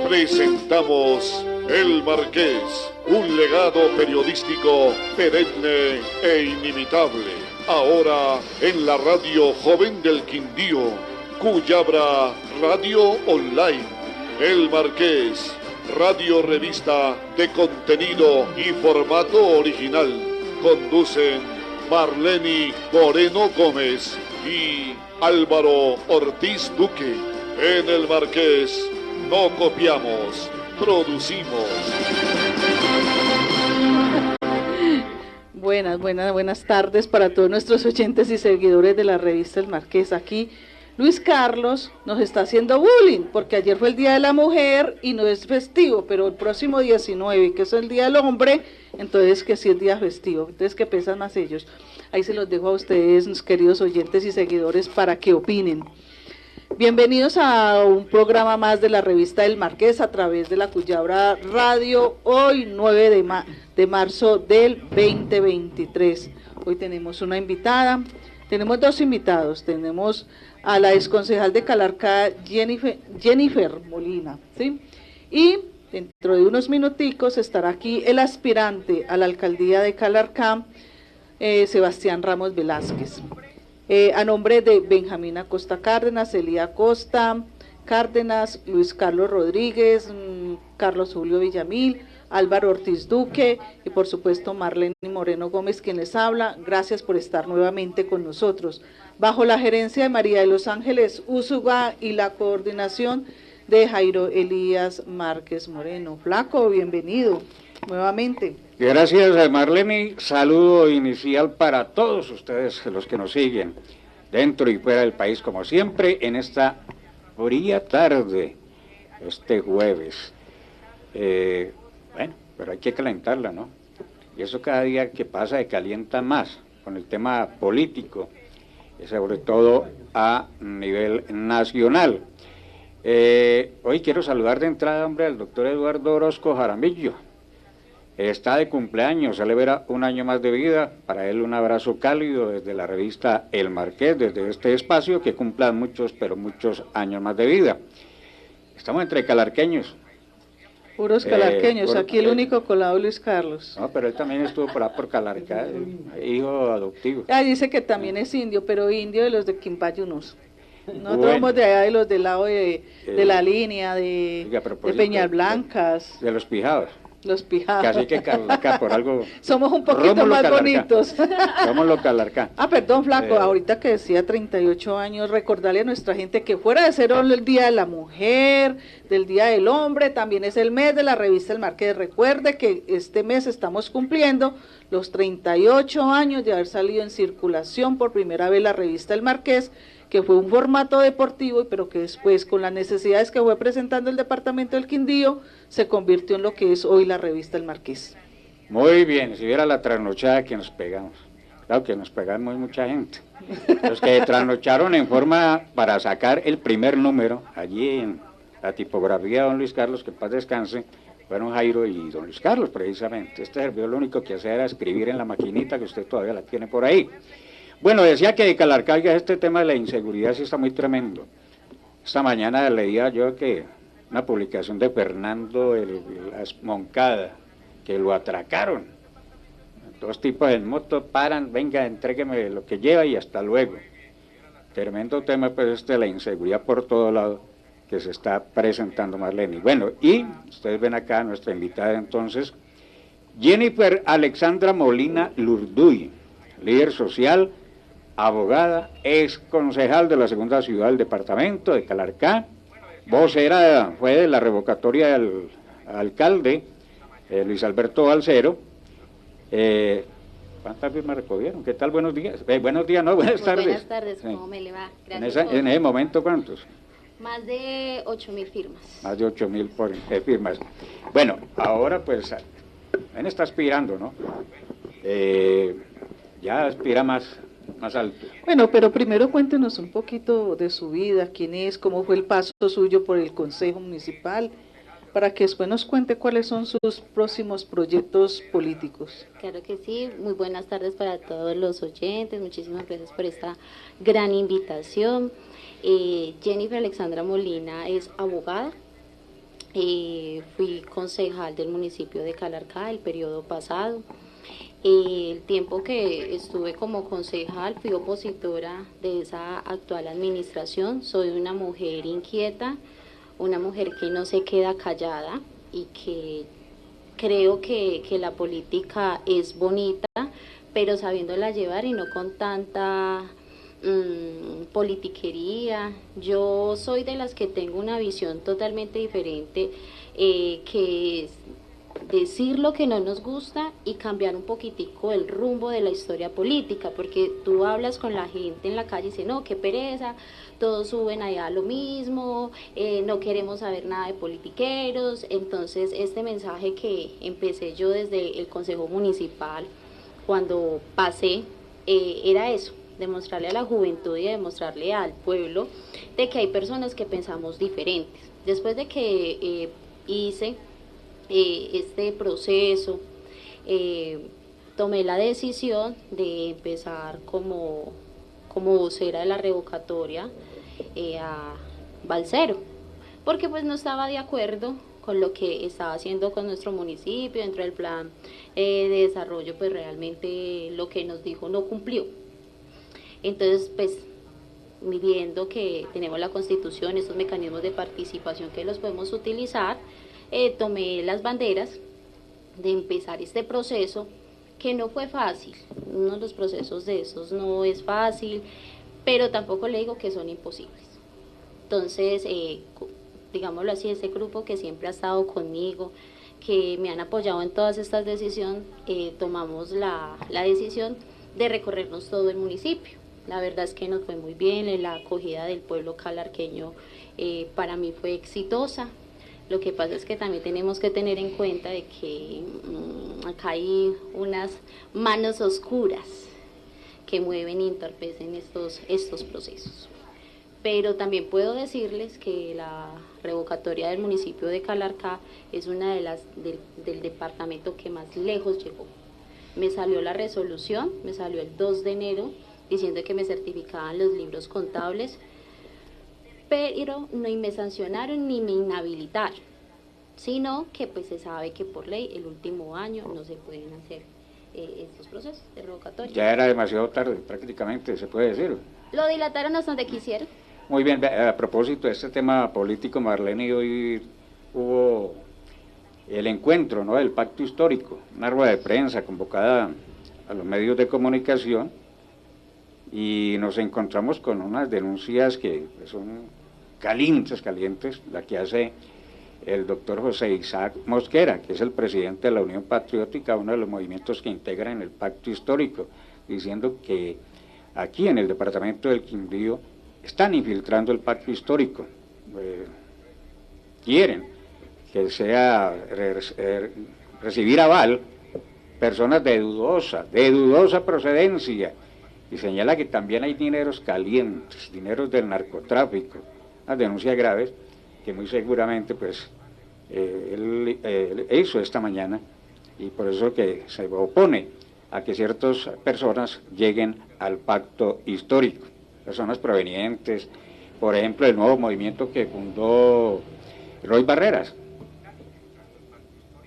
Presentamos El Marqués, un legado periodístico perenne e inimitable. Ahora en la radio joven del Quindío, Cuyabra Radio Online. El Marqués, radio revista de contenido y formato original. Conducen Marleni Moreno Gómez y Álvaro Ortiz Duque. En El Marqués no copiamos, producimos. Buenas tardes para todos nuestros oyentes y seguidores de la revista El Marqués. Aquí Luis Carlos nos está haciendo bullying, porque ayer fue el Día de la Mujer y no es festivo, pero el próximo 19, que es el Día del Hombre, entonces que sí es día festivo, entonces que pesan más ellos. Ahí se los dejo a ustedes, mis queridos oyentes y seguidores, para que opinen. Bienvenidos a un programa más de la revista El Marqués a través de la Cuyabra Radio, hoy 9 de marzo del 2023. Hoy tenemos una invitada, tenemos dos invitados, tenemos a la exconcejal de Calarcá, Jennifer Molina, ¿sí? Y dentro de unos minuticos estará aquí el aspirante a la alcaldía de Calarcá, Sebastián Ramos Velázquez. A nombre de Benjamín Acosta Cárdenas, Elía Acosta Cárdenas, Luis Carlos Rodríguez, Carlos Julio Villamil, Álvaro Ortiz Duque y por supuesto Marleni Moreno Gómez quien les habla, gracias por estar nuevamente con nosotros. Bajo la gerencia de María de los Ángeles Úsuga y la coordinación de Jairo Elías Márquez Moreno. Flaco, bienvenido nuevamente. Gracias, Marleni. Saludo inicial para todos ustedes, los que nos siguen dentro y fuera del país, como siempre, en esta fría tarde, este jueves. Bueno, pero hay que calentarla, ¿no? Y eso cada día que pasa se calienta más con el tema político, sobre todo a nivel nacional. Hoy quiero saludar de entrada, hombre, al doctor Eduardo Orozco Jaramillo. Está de cumpleaños, celebra un año más de vida. Para él un abrazo cálido desde la revista El Marqués, desde este espacio, que cumplan muchos, pero muchos años más de vida. Estamos entre calarqueños. Puros calarqueños, aquí el único colado Luis Carlos. No, pero él también estuvo por Calarcá, hijo adoptivo. Dice que también es indio, pero indio de los de Quimpayunos. Nosotros somos de allá, de los del lado de la línea, de Peñas Blancas. De los Pijados. Los Pijados. Casi que Calarcá, por algo. Somos un poquito Rómulo más Calarcá. Bonitos. Somos los Calarcá. Perdón, Flaco, ahorita que decía 38 años, recordarle a nuestra gente que fuera de ser el Día de la Mujer, del Día del Hombre, también es el mes de la revista El Marqués. Recuerde que este mes estamos cumpliendo los 38 años de haber salido en circulación por primera vez la revista El Marqués, que fue un formato deportivo, pero que después, con las necesidades que fue presentando el departamento del Quindío, se convirtió en lo que es hoy la revista El Marqués. Muy bien, si viera la trasnochada que nos pegamos. Claro que nos pegamos mucha gente. Los que trasnocharon en forma para sacar el primer número, allí en la tipografía de don Luis Carlos, que en paz descanse, fueron Jairo y don Luis Carlos, precisamente. Este servidor lo único que hacía era escribir en la maquinita, que usted todavía la tiene por ahí. Bueno, decía que de Calarcá este tema de la inseguridad sí está muy tremendo. Esta mañana leía yo que una publicación de Fernando Moncada, que lo atracaron. Dos tipos en moto paran, venga, entrégueme lo que lleva y hasta luego. Tremendo tema, pues, de la inseguridad por todo lado que se está presentando, Marleni. Bueno, y ustedes ven acá a nuestra invitada entonces, Jennifer Alexandra Molina Lurduy, líder social, abogada, ex concejal de la segunda ciudad del departamento de Calarcá, vocera fue de la revocatoria del alcalde Luis Alberto Balcero. ¿Cuántas firmas recogieron? ¿Qué tal? Buenos días. Buenos días, no, buenas tardes. Buenas tardes, ¿cómo me le va? Gracias. En ese momento, ¿cuántos? Más de 8.000 firmas. Más de 8.000 firmas. Bueno, ahora pues, él está aspirando, ¿no? Ya aspira más alto. Bueno, pero primero cuéntenos un poquito de su vida, quién es, cómo fue el paso suyo por el Consejo Municipal, para que después nos cuente cuáles son sus próximos proyectos políticos. Claro que sí, muy buenas tardes para todos los oyentes, muchísimas gracias por esta gran invitación. Jennifer Alexandra Molina es abogada, Fui concejal del municipio de Calarcá el periodo pasado. El tiempo que estuve como concejal fui opositora de esa actual administración. Soy una mujer inquieta, una mujer que no se queda callada y que creo que la política es bonita, pero sabiéndola llevar y no con tanta politiquería. Yo soy de las que tengo una visión totalmente diferente, que es decir lo que no nos gusta y cambiar un poquitico el rumbo de la historia política, porque tú hablas con la gente en la calle y dices, no, qué pereza, todos suben allá a lo mismo, no queremos saber nada de politiqueros. Entonces este mensaje que empecé yo desde el Consejo Municipal, cuando pasé, era eso, demostrarle a la juventud y demostrarle al pueblo de que hay personas que pensamos diferentes. Después de que hice este proceso, tomé la decisión de empezar como vocera de la revocatoria a Balsero, porque pues no estaba de acuerdo con lo que estaba haciendo con nuestro municipio dentro del plan de desarrollo. Pues realmente lo que nos dijo no cumplió. Entonces pues viendo que tenemos la Constitución, estos mecanismos de participación que los podemos utilizar, tomé las banderas de empezar este proceso, que no fue fácil. Uno de los procesos de esos no es fácil, pero tampoco le digo que son imposibles. Entonces, digámoslo así, ese grupo que siempre ha estado conmigo, que me han apoyado en todas estas decisiones, tomamos la decisión de recorrernos todo el municipio. La verdad es que nos fue muy bien, la acogida del pueblo calarqueño para mí fue exitosa. Lo que pasa es que también tenemos que tener en cuenta de que acá hay unas manos oscuras que mueven y entorpecen estos procesos. Pero también puedo decirles que la revocatoria del municipio de Calarcá es una de las del departamento que más lejos llegó. Me salió la resolución, me salió el 2 de enero, diciendo que me certificaban los libros contables, pero no me sancionaron ni me inhabilitaron, sino que pues se sabe que por ley el último año no se pueden hacer estos procesos de revocatoria. Ya era demasiado tarde, prácticamente, se puede decir. Lo dilataron hasta donde quisieron. Muy bien, a propósito de este tema político, Marlene, hoy hubo el encuentro, ¿no?, del pacto histórico, una rueda de prensa convocada a los medios de comunicación, y nos encontramos con unas denuncias que son calientes, la que hace el doctor José Isaac Mosquera, que es el presidente de la Unión Patriótica, uno de los movimientos que integran el pacto histórico, diciendo que aquí en el departamento del Quindío están infiltrando el pacto histórico, quieren que sea recibir aval personas de dudosa procedencia, y señala que también hay dineros calientes, dineros del narcotráfico, unas denuncias graves que muy seguramente pues él hizo esta mañana, y por eso que se opone a que ciertas personas lleguen al pacto histórico, personas provenientes, por ejemplo, del nuevo movimiento que fundó Roy Barreras,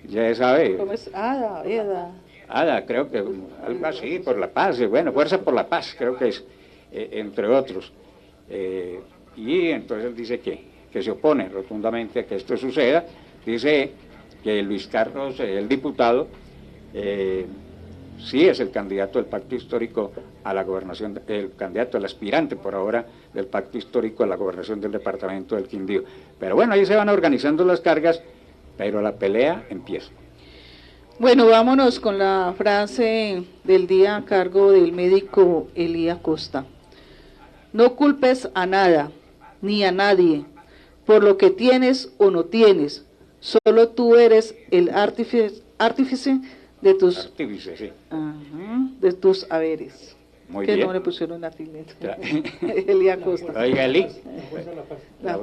ya sabe. ¿Cómo es? Ada, creo que algo así, por la paz, bueno, Fuerza por la Paz, creo que es, entre otros. Y entonces él dice que se opone rotundamente a que esto suceda. Dice que Luis Carlos, el diputado, sí es el candidato del pacto histórico a la gobernación, el candidato, el aspirante por ahora del pacto histórico a la gobernación del departamento del Quindío. Pero bueno, ahí se van organizando las cargas, pero la pelea empieza. Bueno, vámonos con la frase del día a cargo del médico Elías Costa. No culpes a nada, ni a nadie, por lo que tienes o no tienes. Solo tú eres el artífice de tus, sí. de tus haberes. Muy que bien. no le pusieron la tileta. Elías Costa. Oiga, Eli. La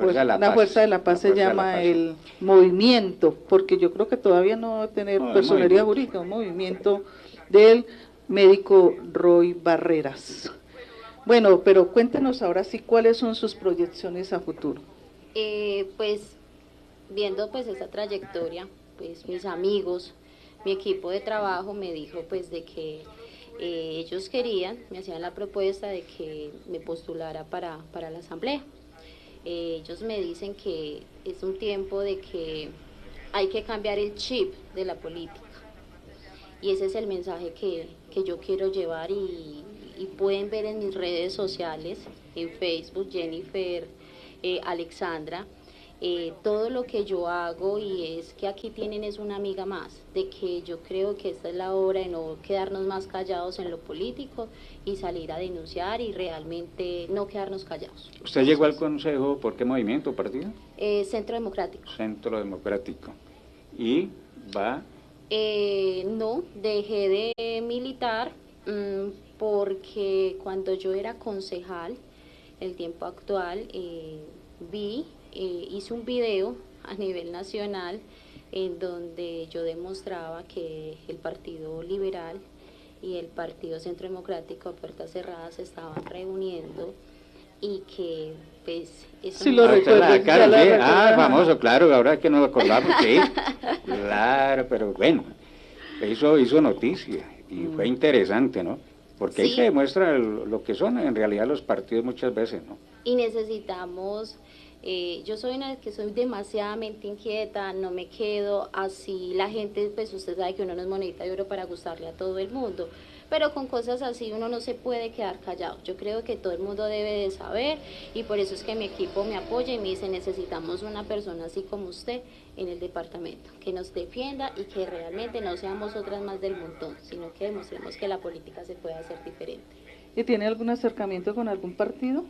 Fuerza de la Paz se llama el movimiento, porque yo creo que todavía no va a tener personería jurídica, un movimiento del médico Roy Barreras. Bueno, pero cuéntenos ahora sí cuáles son sus proyecciones a futuro. Pues viendo pues esa trayectoria, pues mis amigos, mi equipo de trabajo me dijo pues de que ellos querían, me hacían la propuesta de que me postulara para la asamblea. Ellos me dicen que es un tiempo de que hay que cambiar el chip de la política. Y ese es el mensaje que yo quiero llevar y pueden ver en mis redes sociales, en Facebook, Jennifer Alexandra, todo lo que yo hago, y es que aquí tienen es una amiga más, de que yo creo que esta es la hora de no quedarnos más callados en lo político y salir a denunciar y realmente no quedarnos callados. ¿Usted llegó al Consejo por qué movimiento o partido? Centro Democrático. Centro Democrático. ¿Y va? No, dejé de militar porque cuando yo era concejal, el tiempo actual, hice un video a nivel nacional en donde yo demostraba que el Partido Liberal y el Partido Centro Democrático a puertas cerradas se estaban reuniendo y que pues eso sí lo recuerdo, famoso, claro, ahora que nos acordamos, sí, claro, pero bueno, hizo noticia y fue interesante, ¿no? Porque ahí se demuestra lo que son en realidad los partidos muchas veces, ¿no? Y necesitamos, yo soy una que soy demasiadamente inquieta, no me quedo así, la gente, pues usted sabe que uno no es monedita de oro para gustarle a todo el mundo, pero con cosas así uno no se puede quedar callado. Yo creo que todo el mundo debe de saber y por eso es que mi equipo me apoya y me dice, necesitamos una persona así como usted en el departamento, que nos defienda y que realmente no seamos otras más del montón, sino que demostremos que la política se puede hacer diferente. ¿Y tiene algún acercamiento con algún partido?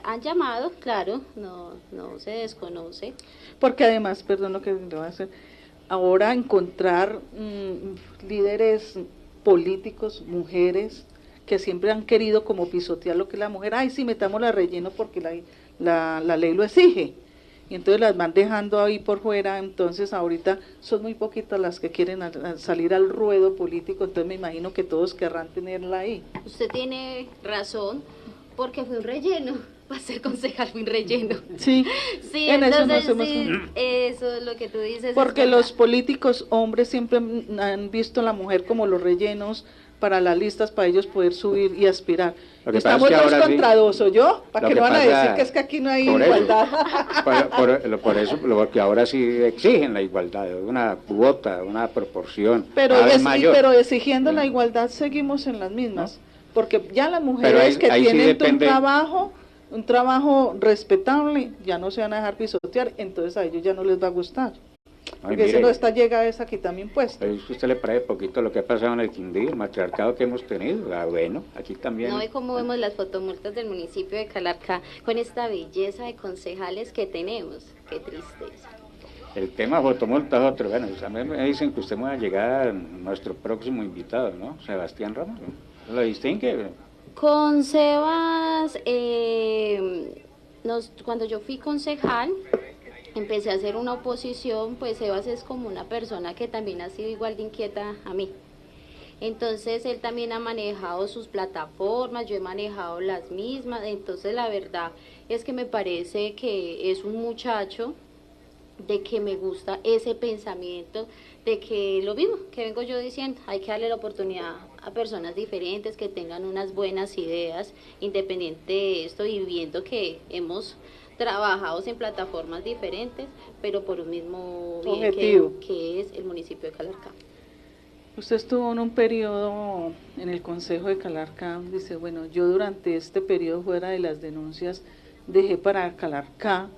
Han llamado, claro, no se desconoce. Porque además, perdón lo que le voy a hacer, ahora encontrar líderes políticos, mujeres, que siempre han querido como pisotear lo que es la mujer, ay sí, metámosla relleno porque la ley lo exige, y entonces las van dejando ahí por fuera. Entonces ahorita son muy poquitas las que quieren salir al ruedo político, entonces me imagino que todos querrán tenerla ahí. Usted tiene razón, porque fue un relleno, para ser concejal fue un relleno. Sí, sí, en entonces eso, eso es lo que tú dices. Porque los políticos hombres siempre han visto a la mujer como los rellenos para las listas, para ellos poder subir y aspirar. Estamos dos contra dos, ¿o yo? Para que no van a decir que es que aquí no hay igualdad. Por eso, porque ahora sí exigen la igualdad, una cuota, una proporción. Pero exigiendo la igualdad seguimos en las mismas, ¿no? Porque ya las mujeres que tienen un trabajo respetable ya no se van a dejar pisotear, entonces a ellos ya no les va a gustar. Porque si no llega esa aquí también puesta. Usted le trae poquito lo que ha pasado en el Quindío, el matriarcado que hemos tenido. Bueno, aquí también. No, y como vemos las fotomultas del municipio de Calarcá con esta belleza de concejales que tenemos. Qué tristeza. El tema fotomultas es otro. Bueno, también me dicen que usted va a llegar nuestro próximo invitado, ¿no? Sebastián Ramos, ¿no? ¿Lo distingue? Con Sebas, cuando yo fui concejal, empecé a hacer una oposición, pues Sebas es como una persona que también ha sido igual de inquieta a mí. Entonces él también ha manejado sus plataformas, yo he manejado las mismas, entonces la verdad es que me parece que es un muchacho de que me gusta ese pensamiento, de que lo mismo que vengo yo diciendo, hay que darle la oportunidad a personas diferentes que tengan unas buenas ideas, independiente de esto, y viendo que hemos trabajado en plataformas diferentes, pero por un mismo bien objetivo, que es el municipio de Calarcá. Usted estuvo en un periodo en el Consejo de Calarcá, dice, bueno, yo durante este periodo fuera de las denuncias dejé para Calarcá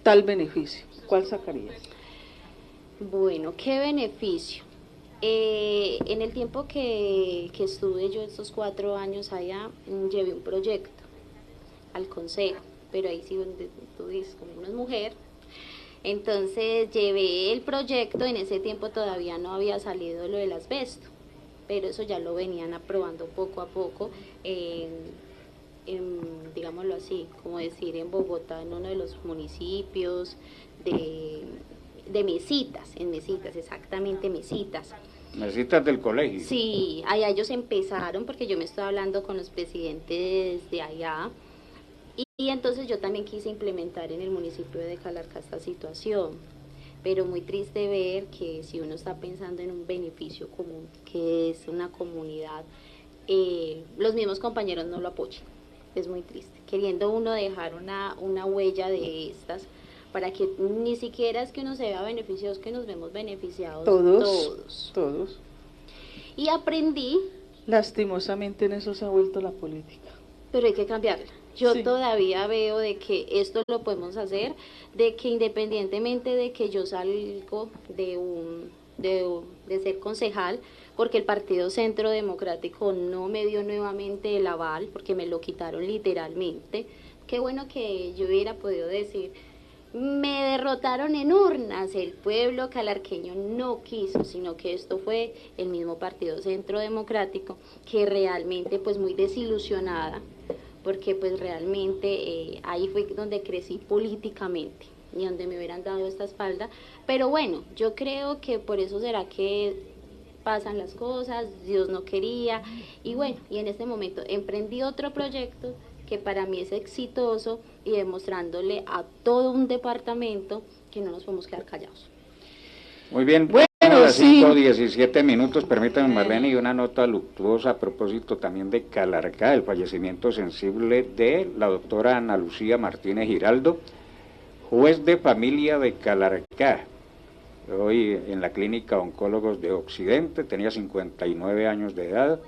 tal beneficio. ¿Cuál sacarías? Bueno, ¿qué beneficio? En el tiempo que estuve yo estos 4 años allá, llevé un proyecto al consejo, pero ahí sí donde tú dices, como una mujer, entonces llevé el proyecto. En ese tiempo todavía no había salido lo del asbesto, pero eso ya lo venían aprobando poco a poco, digámoslo así, como decir, en Bogotá, en uno de los municipios de mesitas, exactamente mesitas. Mesitas del colegio. Sí, allá ellos empezaron, porque yo me estoy hablando con los presidentes de allá, Y entonces yo también quise implementar en el municipio de Calarcá esta situación, pero muy triste ver que si uno está pensando en un beneficio común, que es una comunidad, los mismos compañeros no lo apoyan. Es muy triste, queriendo uno dejar una huella de estas, para que ni siquiera es que uno se vea beneficiados, que nos vemos beneficiados Todos. Y aprendí. Lastimosamente en eso se ha vuelto la política. Pero hay que cambiarla. Yo Sí. todavía veo de que esto lo podemos hacer, de que independientemente de que yo salgo de ser concejal, porque el Partido Centro Democrático no me dio nuevamente el aval, porque me lo quitaron literalmente. Qué bueno que yo hubiera podido decir, me derrotaron en urnas, el pueblo calarqueño no quiso, sino que esto fue el mismo Partido Centro Democrático, que realmente pues muy desilusionada, porque pues realmente ahí fue donde crecí políticamente y donde me hubieran dado esta espalda. Pero bueno, yo creo que por eso será que pasan las cosas, Dios no quería, y bueno, y en este momento emprendí otro proyecto que para mí es exitoso, y demostrándole a todo un departamento que no nos podemos quedar callados. Muy bien, Bueno, a las sí. 5:17 minutos, permítame, Marlene, y una nota luctuosa a propósito también de Calarcá, el fallecimiento sensible de la doctora Ana Lucía Martínez Giraldo, juez de familia de Calarcá, hoy en la Clínica Oncólogos de Occidente, tenía 59 años de edad,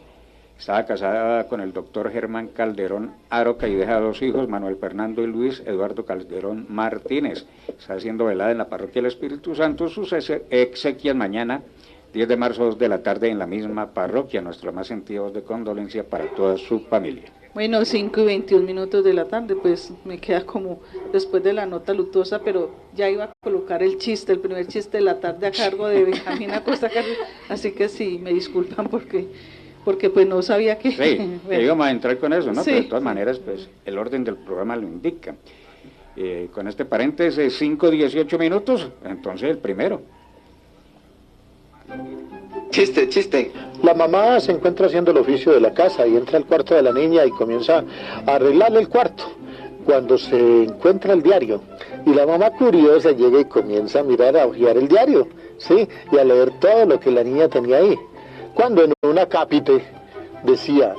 estaba casada con el doctor Germán Calderón Aroca y deja 2 hijos, Manuel Fernando y Luis Eduardo Calderón Martínez. Está siendo velada en la parroquia del Espíritu Santo, sus exequias mañana, 10 de marzo, 2 de la tarde, en la misma parroquia. Nuestros más sentidos de condolencia para toda su familia. Bueno, 5:21 de la tarde, pues me queda como después de la nota luctuosa, pero ya iba a colocar el primer chiste de la tarde a cargo de Benjamín Acosta, así que sí, me disculpan porque pues no sabía que... Sí, bueno. íbamos a entrar con eso, ¿no? Sí. Pero de todas maneras, pues el orden del programa lo indica. Con este paréntesis, 5:18 minutos, entonces el primero. Chiste. La mamá se encuentra haciendo el oficio de la casa y entra al cuarto de la niña y comienza a arreglarle el cuarto, cuando se encuentra el diario. Y la mamá curiosa llega y comienza a mirar, a hojear el diario, ¿sí? Y a leer todo lo que la niña tenía ahí. Cuando en una cápite decía,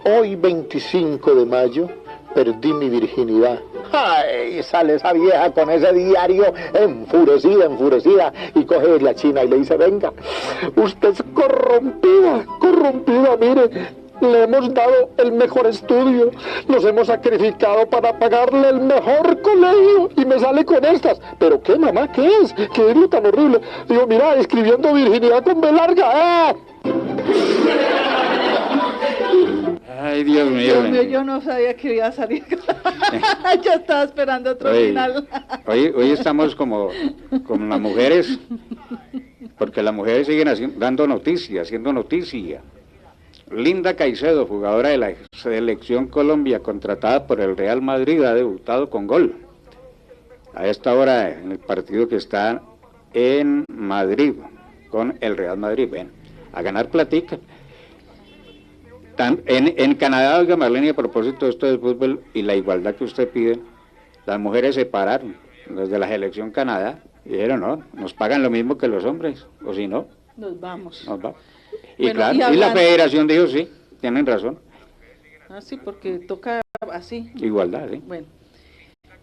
hoy 25 de mayo perdí mi virginidad. ¡Ay! Sale esa vieja con ese diario enfurecida, y coge la china y le dice, venga, usted es corrompida, mire, le hemos dado el mejor estudio, nos hemos sacrificado para pagarle el mejor colegio, y me sale con estas. ¿Pero qué, mamá? ¿Qué es? ¿Qué es lo tan horrible? Digo, mira, escribiendo virginidad con B larga. ¡Ah! Ay, Dios mío. Dios mío, yo no sabía que iba a salir. Ya estaba esperando otro final. Hoy estamos como las mujeres, porque las mujeres siguen dando noticias, haciendo noticia. Linda Caicedo, jugadora de la Selección Colombia, contratada por el Real Madrid, ha debutado con gol. A esta hora en el partido que está en Madrid, con el Real Madrid. Ven, a ganar platica. En Canadá, oiga, Marlene, a propósito de esto del fútbol y la igualdad que usted pide, las mujeres se pararon desde la selección Canadá y dijeron, no, nos pagan lo mismo que los hombres, o si no, Nos vamos. Y Bueno, claro, y la federación dijo, sí, tienen razón. Ah, sí, porque toca así. Igualdad, sí. Bueno,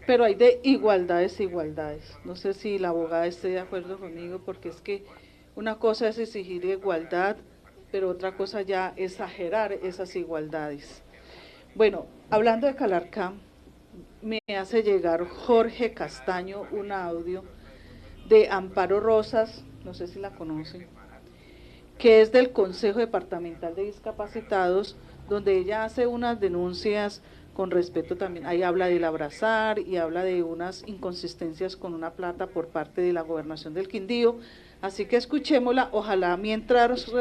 pero hay de igualdades. No sé si la abogada esté de acuerdo conmigo, porque es que una cosa es exigir igualdad, pero otra cosa ya exagerar esas igualdades. Bueno, hablando de Calarcá, me hace llegar Jorge Castaño un audio de Amparo Rosas, no sé si la conocen, que es del Consejo Departamental de Discapacitados, donde ella hace unas denuncias con respecto también, ahí habla del abrazar y habla de unas inconsistencias con una plata por parte de la Gobernación del Quindío. Así que escuchémosla, ojalá mientras,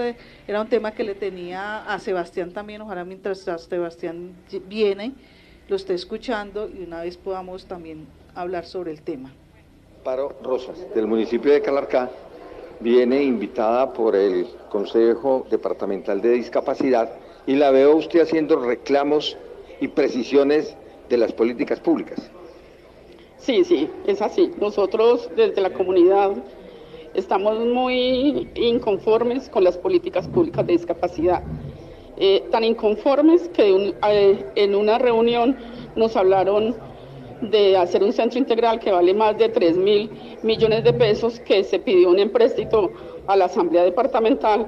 era un tema que le tenía a Sebastián también, ojalá mientras Sebastián viene, lo esté escuchando y una vez podamos también hablar sobre el tema. Amparo Rosas, del municipio de Calarcá, viene invitada por el Consejo Departamental de Discapacidad y la veo usted haciendo reclamos y precisiones de las políticas públicas. Sí, es así. Nosotros desde la comunidad estamos muy inconformes con las políticas públicas de discapacidad. Tan inconformes que en una reunión nos hablaron de hacer un centro integral que vale más de 3.000 millones de pesos, que se pidió un empréstito a la Asamblea Departamental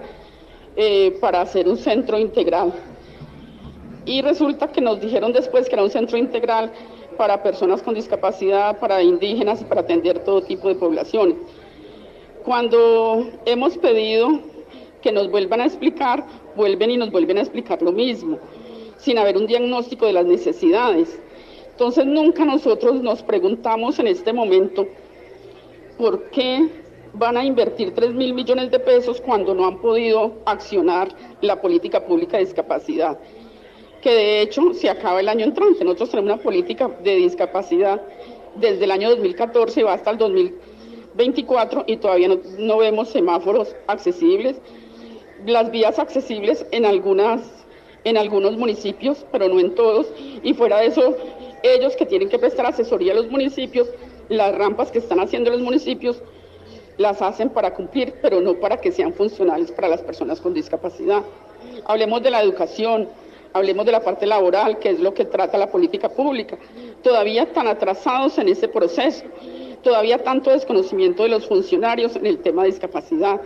para hacer un centro integral. Y resulta que nos dijeron después que era un centro integral para personas con discapacidad, para indígenas y para atender todo tipo de poblaciones. Cuando hemos pedido que nos vuelvan a explicar, vuelven y nos vuelven a explicar lo mismo, sin haber un diagnóstico de las necesidades. Entonces nunca nosotros nos preguntamos en este momento por qué van a invertir 3.000 millones de pesos cuando no han podido accionar la política pública de discapacidad, que de hecho se acaba el año entrante. Nosotros tenemos una política de discapacidad desde el año 2014 y va hasta el 2024 y todavía no vemos semáforos accesibles, las vías accesibles en algunos municipios, pero no en todos, y fuera de eso, ellos que tienen que prestar asesoría a los municipios, las rampas que están haciendo los municipios, las hacen para cumplir, pero no para que sean funcionales para las personas con discapacidad. Hablemos de la educación, hablemos de la parte laboral, que es lo que trata la política pública. Todavía tan atrasados en ese proceso, todavía tanto desconocimiento de los funcionarios en el tema de discapacidad.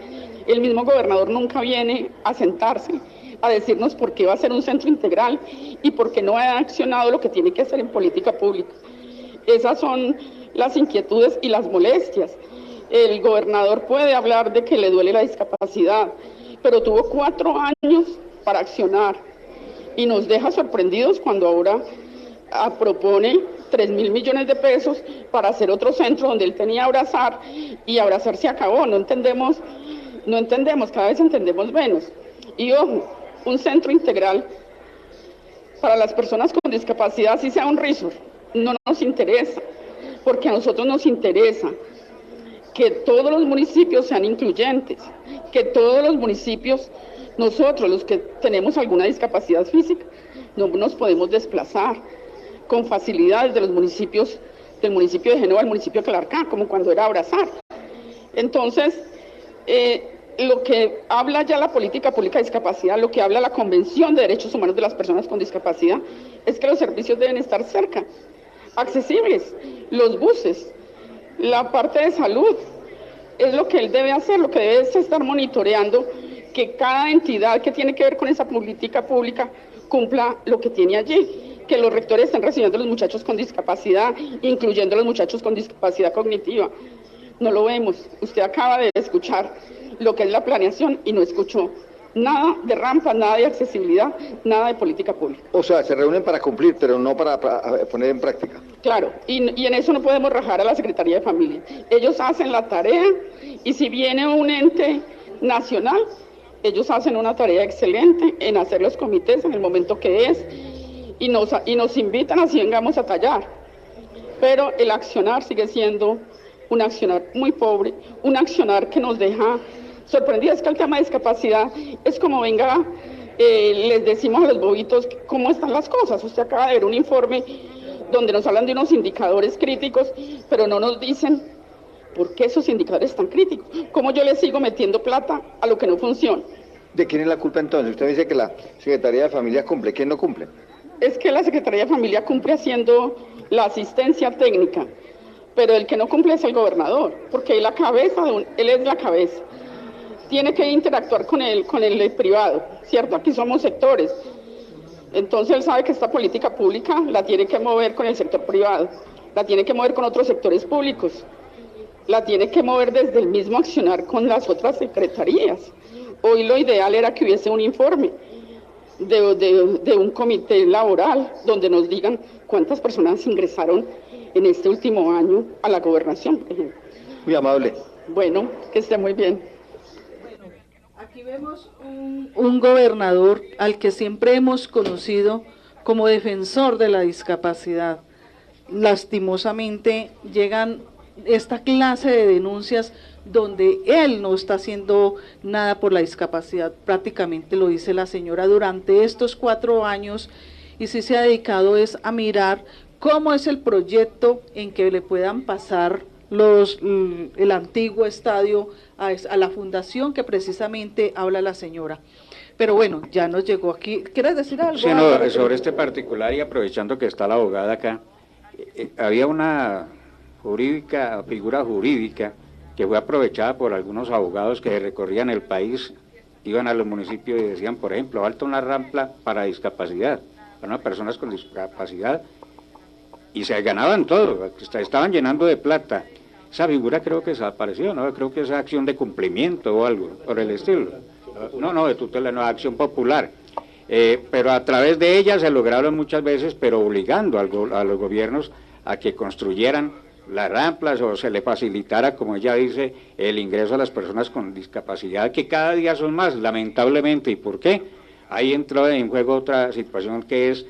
El mismo gobernador nunca viene a sentarse a decirnos por qué va a ser un centro integral y por qué no ha accionado lo que tiene que hacer en política pública. Esas son las inquietudes y las molestias. El gobernador puede hablar de que le duele la discapacidad, pero tuvo 4 años para accionar y nos deja sorprendidos cuando ahora propone 3.000 millones de pesos para hacer otro centro donde él tenía Abrazar, y Abrazar se acabó. No entendemos, cada vez entendemos menos. Y ojo, un centro integral para las personas con discapacidad, así sea un resort, no nos interesa, porque a nosotros nos interesa que todos los municipios sean incluyentes, que todos los municipios, nosotros los que tenemos alguna discapacidad física, no nos podemos desplazar con facilidad desde los municipios, del municipio de Génova al municipio de Calarcá, como cuando era Abrazar. Entonces, lo que habla ya la política pública de discapacidad, lo que habla la Convención de Derechos Humanos de las Personas con Discapacidad, es que los servicios deben estar cerca, accesibles, los buses, la parte de salud, es lo que él debe hacer, lo que debe es estar monitoreando que cada entidad que tiene que ver con esa política pública cumpla lo que tiene allí, que los rectores estén recibiendo a los muchachos con discapacidad, incluyendo a los muchachos con discapacidad cognitiva. No lo vemos. Usted acaba de escuchar lo que es la planeación y no escuchó nada de rampas, nada de accesibilidad, nada de política pública. O sea, se reúnen para cumplir, pero no para poner en práctica. Claro, y en eso no podemos rajar a la Secretaría de Familia. Ellos hacen la tarea y si viene un ente nacional, ellos hacen una tarea excelente en hacer los comités en el momento que es y nos invitan a si vengamos a tallar. Pero el accionar sigue siendo un accionar muy pobre, un accionar que nos deja sorprendidas. Es que el tema de discapacidad es como venga, les decimos a los bobitos cómo están las cosas. Usted acaba de ver un informe donde nos hablan de unos indicadores críticos, pero no nos dicen por qué esos indicadores están críticos. ¿Cómo yo le sigo metiendo plata a lo que no funciona? ¿De quién es la culpa entonces? Usted dice que la Secretaría de Familia cumple. ¿Quién no cumple? Es que la Secretaría de Familia cumple haciendo la asistencia técnica, pero el que no cumple es el gobernador, porque él es la cabeza. Tiene que interactuar con el privado, ¿cierto? Aquí somos sectores. Entonces él sabe que esta política pública la tiene que mover con el sector privado, la tiene que mover con otros sectores públicos, la tiene que mover desde el mismo accionar con las otras secretarías. Hoy lo ideal era que hubiese un informe de un comité laboral donde nos digan cuántas personas ingresaron en este último año a la gobernación, por ejemplo. Muy amable. Bueno, que esté muy bien. Aquí vemos un gobernador al que siempre hemos conocido como defensor de la discapacidad. Lastimosamente llegan esta clase de denuncias donde él no está haciendo nada por la discapacidad, prácticamente lo dice la señora durante estos 4 años, y sí se ha dedicado es a mirar ¿Cómo es el proyecto en que le puedan pasar el antiguo estadio a la fundación que precisamente habla la señora? Pero bueno, ya nos llegó aquí. ¿Quieres decir algo? Sí, no, sobre este particular, y aprovechando que está la abogada acá, había una figura jurídica que fue aprovechada por algunos abogados que recorrían el país, iban a los municipios y decían, por ejemplo, falta una rampa para discapacidad, para unas personas con discapacidad, y se ganaban todo, estaban llenando de plata. Esa figura creo que desapareció, ¿no? Creo que es acción de cumplimiento o algo, por el estilo. No, de tutela, no, acción popular. Pero a través de ella se lograron muchas veces, pero obligando a los gobiernos a que construyeran las rampas o se le facilitara, como ella dice, el ingreso a las personas con discapacidad, que cada día son más, lamentablemente. ¿Y por qué? Ahí entró en juego otra situación que es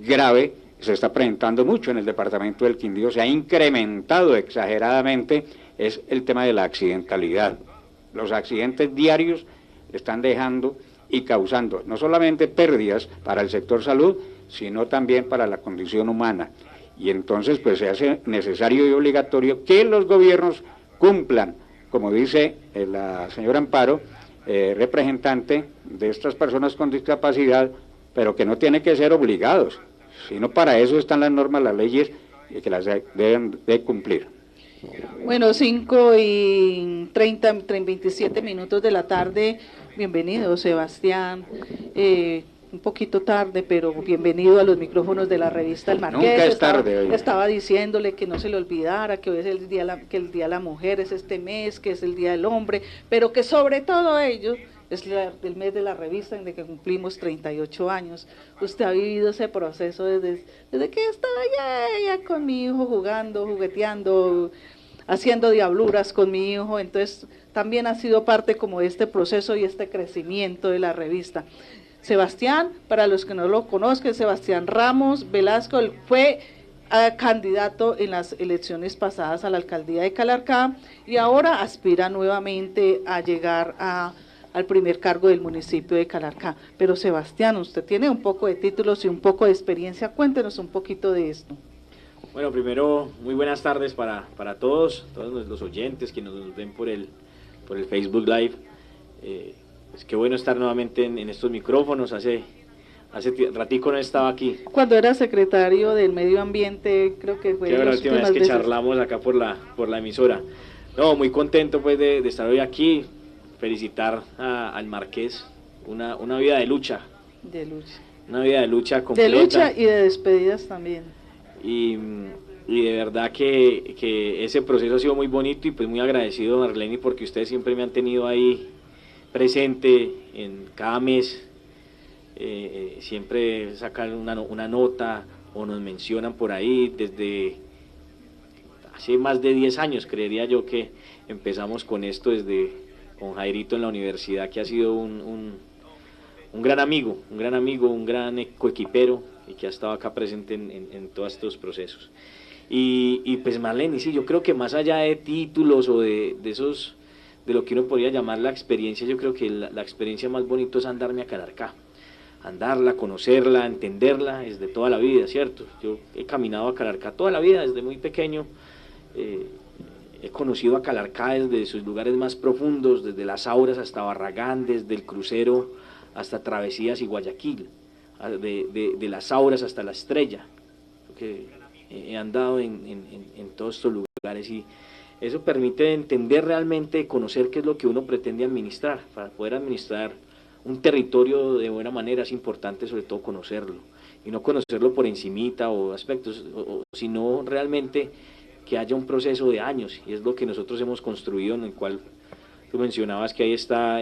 grave, se está presentando mucho en el departamento del Quindío, se ha incrementado exageradamente, es el tema de la accidentalidad. Los accidentes diarios están dejando y causando no solamente pérdidas para el sector salud, sino también para la condición humana. Y entonces pues se hace necesario y obligatorio que los gobiernos cumplan, como dice la señora Amparo, representante de estas personas con discapacidad, pero que no tiene que ser obligados, sino para eso están las normas, las leyes, y que las deben de cumplir. Bueno, 5:27 de la tarde. Bienvenido, Sebastián. Un poquito tarde, pero bienvenido a los micrófonos de la revista El Marqués. Nunca es tarde hoy. Estaba diciéndole que no se le olvidara que hoy es el día de la mujer, es este mes, que es el Día del Hombre, pero que sobre todo ello es el mes de la revista en el que cumplimos 38 años. Usted ha vivido ese proceso desde que estaba ya con mi hijo jugando, jugueteando, haciendo diabluras con mi hijo, entonces también ha sido parte como de este proceso y este crecimiento de la revista. Sebastián, para los que no lo conozcan, Sebastián Ramos Velasco, él fue candidato en las elecciones pasadas a la alcaldía de Calarcá y ahora aspira nuevamente a llegar al primer cargo del municipio de Calarcá. Pero Sebastián, usted tiene un poco de títulos y un poco de experiencia, cuéntenos un poquito de esto. Bueno, primero, muy buenas tardes para todos los oyentes que nos ven por el Facebook Live. Pues qué bueno estar nuevamente en estos micrófonos. Hace ratico no estaba aquí. Cuando era secretario del Medio Ambiente, creo que fue la última vez que charlamos acá por la emisora. No, muy contento pues de estar hoy aquí. Felicitar al Marqués, una vida de lucha. De lucha. Una vida de lucha completa. De lucha y de despedidas también. Y de verdad que ese proceso ha sido muy bonito y pues muy agradecido, Marlene, porque ustedes siempre me han tenido ahí presente en cada mes. Siempre sacan una nota o nos mencionan por ahí. Desde hace más de 10 años creería yo que empezamos con esto, con Jairito en la universidad, que ha sido un gran amigo, un gran coequipero y que ha estado acá presente en todos estos procesos. Y pues Marlene, sí, yo creo que más allá de títulos o de lo que uno podría llamar la experiencia, yo creo que la experiencia más bonita es andarme a Calarcá, andarla, conocerla, entenderla desde toda la vida, ¿cierto? Yo he caminado a Calarcá toda la vida, desde muy pequeño. He conocido a Calarcá desde sus lugares más profundos, desde las Auras hasta Barragán, desde el crucero hasta Travesías y Guayaquil, de las Auras hasta La Estrella, porque he andado en todos estos lugares y eso permite entender realmente, conocer qué es lo que uno pretende administrar. Para poder administrar un territorio de buena manera es importante sobre todo conocerlo, y no conocerlo por encimita o aspectos, sino realmente que haya un proceso de años, y es lo que nosotros hemos construido, en el cual tú mencionabas que ahí está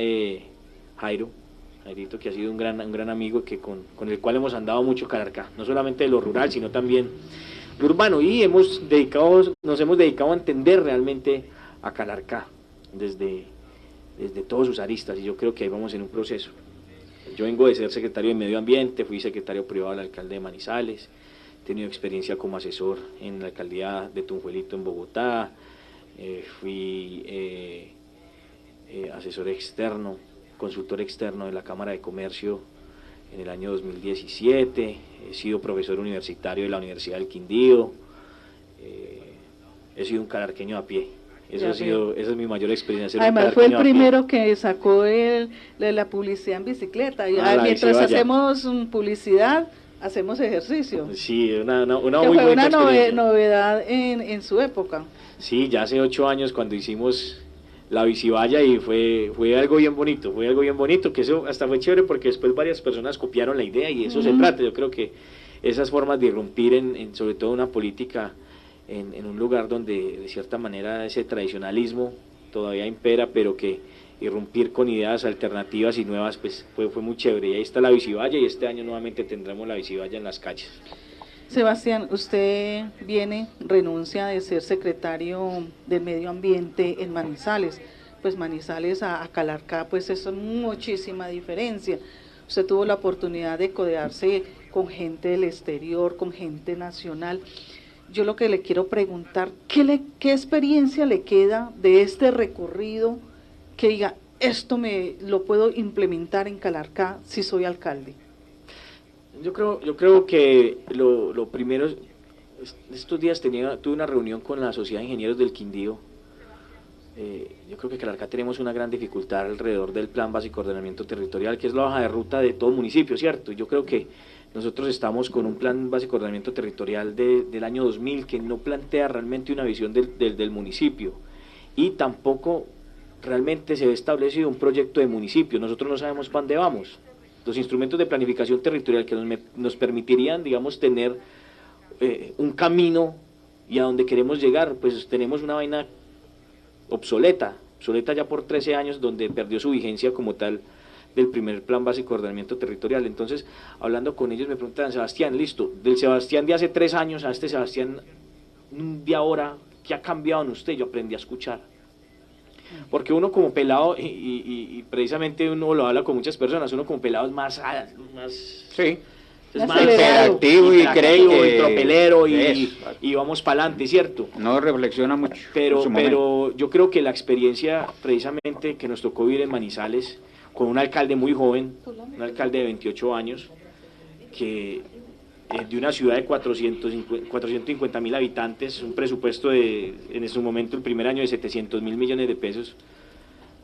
Jairito, que ha sido un gran amigo, que con el cual hemos andado mucho Calarcá, no solamente de lo rural, sino también lo urbano, y nos hemos dedicado a entender realmente a Calarcá, desde todos sus aristas, y yo creo que ahí vamos en un proceso. Yo vengo de ser secretario de Medio Ambiente, fui secretario privado del alcalde de Manizales, he tenido experiencia como asesor en la alcaldía de Tunjuelito en Bogotá, fui asesor externo, consultor externo de la Cámara de Comercio en el año 2017, he sido profesor universitario de la Universidad del Quindío, he sido un calarqueño a pie. Esa es mi mayor experiencia. Además fue el primero que sacó la publicidad en bicicleta. Mientras hacemos publicidad, hacemos ejercicio. Sí, una muy fue buena una novedad en su época. Sí, ya hace 8 años cuando hicimos la bicivalla y fue algo bien bonito, que eso hasta fue chévere porque después varias personas copiaron la idea y eso se trata. Yo creo que esas formas de irrumpir sobre todo una política en un lugar donde de cierta manera ese tradicionalismo todavía impera, pero que irrumpir con ideas alternativas y nuevas pues fue muy chévere. Y ahí está la bicivalla y este año nuevamente tendremos la bicivalla en las calles. Sebastián, usted renuncia de ser secretario del Medio Ambiente en Manizales. Pues Manizales a Calarcá, pues eso es muchísima diferencia. Usted tuvo la oportunidad de codearse con gente del exterior, con gente nacional. Yo lo que le quiero preguntar, ¿qué experiencia le queda de este recorrido que diga, esto me lo puedo implementar en Calarcá si soy alcalde? Yo creo que lo primero, estos días tuve una reunión con la Sociedad de Ingenieros del Quindío. Yo creo que en Calarcá tenemos una gran dificultad alrededor del Plan Básico de Ordenamiento Territorial, que es la hoja de ruta de todo municipio, ¿cierto? Yo creo que nosotros estamos con un Plan Básico de Ordenamiento Territorial del año 2000 que no plantea realmente una visión del municipio y tampoco realmente se ha establecido un proyecto de municipio. Nosotros no sabemos para dónde vamos. Los instrumentos de planificación territorial que nos permitirían, digamos, tener un camino y a donde queremos llegar, pues tenemos una vaina obsoleta ya por 13 años, donde perdió su vigencia como tal del primer Plan Básico de Ordenamiento Territorial. Entonces, hablando con ellos, me preguntan, Sebastián, listo, del Sebastián de hace 3 años a este Sebastián de ahora, ¿qué ha cambiado en usted? Yo aprendí a escuchar. Porque uno como pelado, y precisamente uno lo habla con muchas personas, uno como pelado es más sí, es más interactivo y cree que tropelero y vamos para adelante, ¿cierto? No reflexiona mucho. Pero yo creo que la experiencia precisamente que nos tocó vivir en Manizales, con un alcalde muy joven, un alcalde de 28 años, que de una ciudad de 450.000 habitantes, un presupuesto en su momento, el primer año, de 700.000 millones de pesos,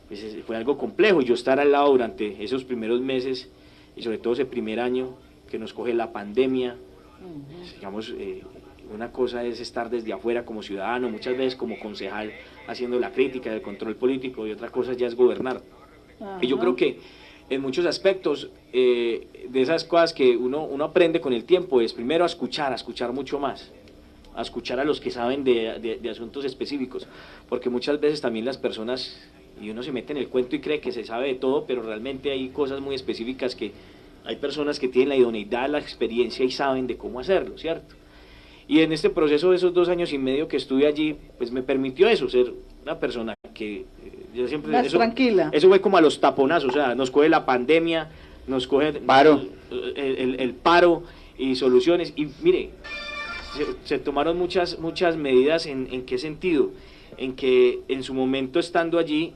pues fue algo complejo. Y yo estar al lado durante esos primeros meses, y sobre todo ese primer año que nos coge la pandemia, digamos, una cosa es estar desde afuera como ciudadano, muchas veces como concejal, haciendo la crítica del control político, y otra cosa ya es gobernar. Y yo creo que en muchos aspectos de esas cosas que uno aprende con el tiempo es primero a escuchar mucho más, a escuchar a los que saben de asuntos específicos, porque muchas veces también las personas, y uno se mete en el cuento y cree que se sabe de todo, pero realmente hay cosas muy específicas que hay personas que tienen la idoneidad, la experiencia y saben de cómo hacerlo, ¿cierto? Y en este proceso de esos 2 años y medio que estuve allí, pues me permitió eso, ser una persona que yo siempre... Más tranquila. Eso fue como a los taponazos, o sea, nos coge la pandemia, nos coge el paro y soluciones, y mire, se tomaron muchas medidas. ¿En qué sentido? En que en su momento, estando allí,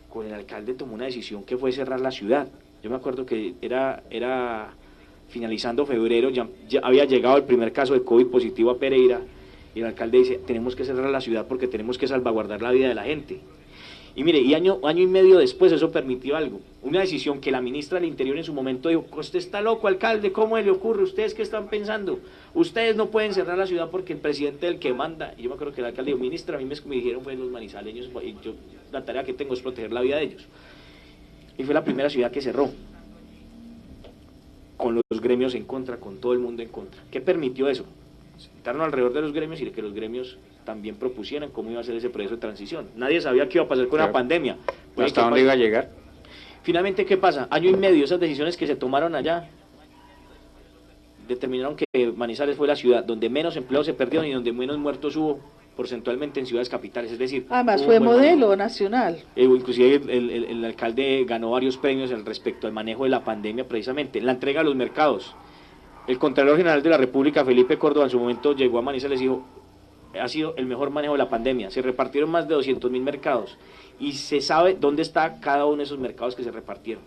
con el alcalde tomó una decisión que fue cerrar la ciudad. Yo me acuerdo que era finalizando febrero, ya había llegado el primer caso de COVID positivo a Pereira, y el alcalde dice, tenemos que cerrar la ciudad porque tenemos que salvaguardar la vida de la gente. Y mire, y año y medio después eso permitió algo, una decisión que la ministra del Interior en su momento dijo, usted está loco, alcalde, ¿cómo le ocurre? ¿Ustedes qué están pensando? Ustedes no pueden cerrar la ciudad porque el presidente es el que manda. Y yo me acuerdo que el alcalde dijo, ministra, a mí me dijeron fue los manizaleños, y yo la tarea que tengo es proteger la vida de ellos. Y fue la primera ciudad que cerró, con los gremios en contra, con todo el mundo en contra. ¿Qué permitió eso? Sentarnos alrededor de los gremios y de que los gremios también propusieran cómo iba a ser ese proceso de transición. Nadie sabía qué iba a pasar con la pandemia. ¿Hasta dónde iba a llegar? Finalmente, ¿qué pasa? Año y medio, esas decisiones que se tomaron allá determinaron que Manizales fue la ciudad donde menos empleos se perdieron y donde menos muertos hubo porcentualmente en ciudades capitales, es decir... Además fue modelo nacional. Inclusive el alcalde ganó varios premios respecto al manejo de la pandemia, precisamente, en la entrega a los mercados. El Contralor General de la República, Felipe Córdoba, en su momento llegó a Manizales y dijo, ha sido el mejor manejo de la pandemia, se repartieron más de 200.000 mercados y se sabe dónde está cada uno de esos mercados que se repartieron.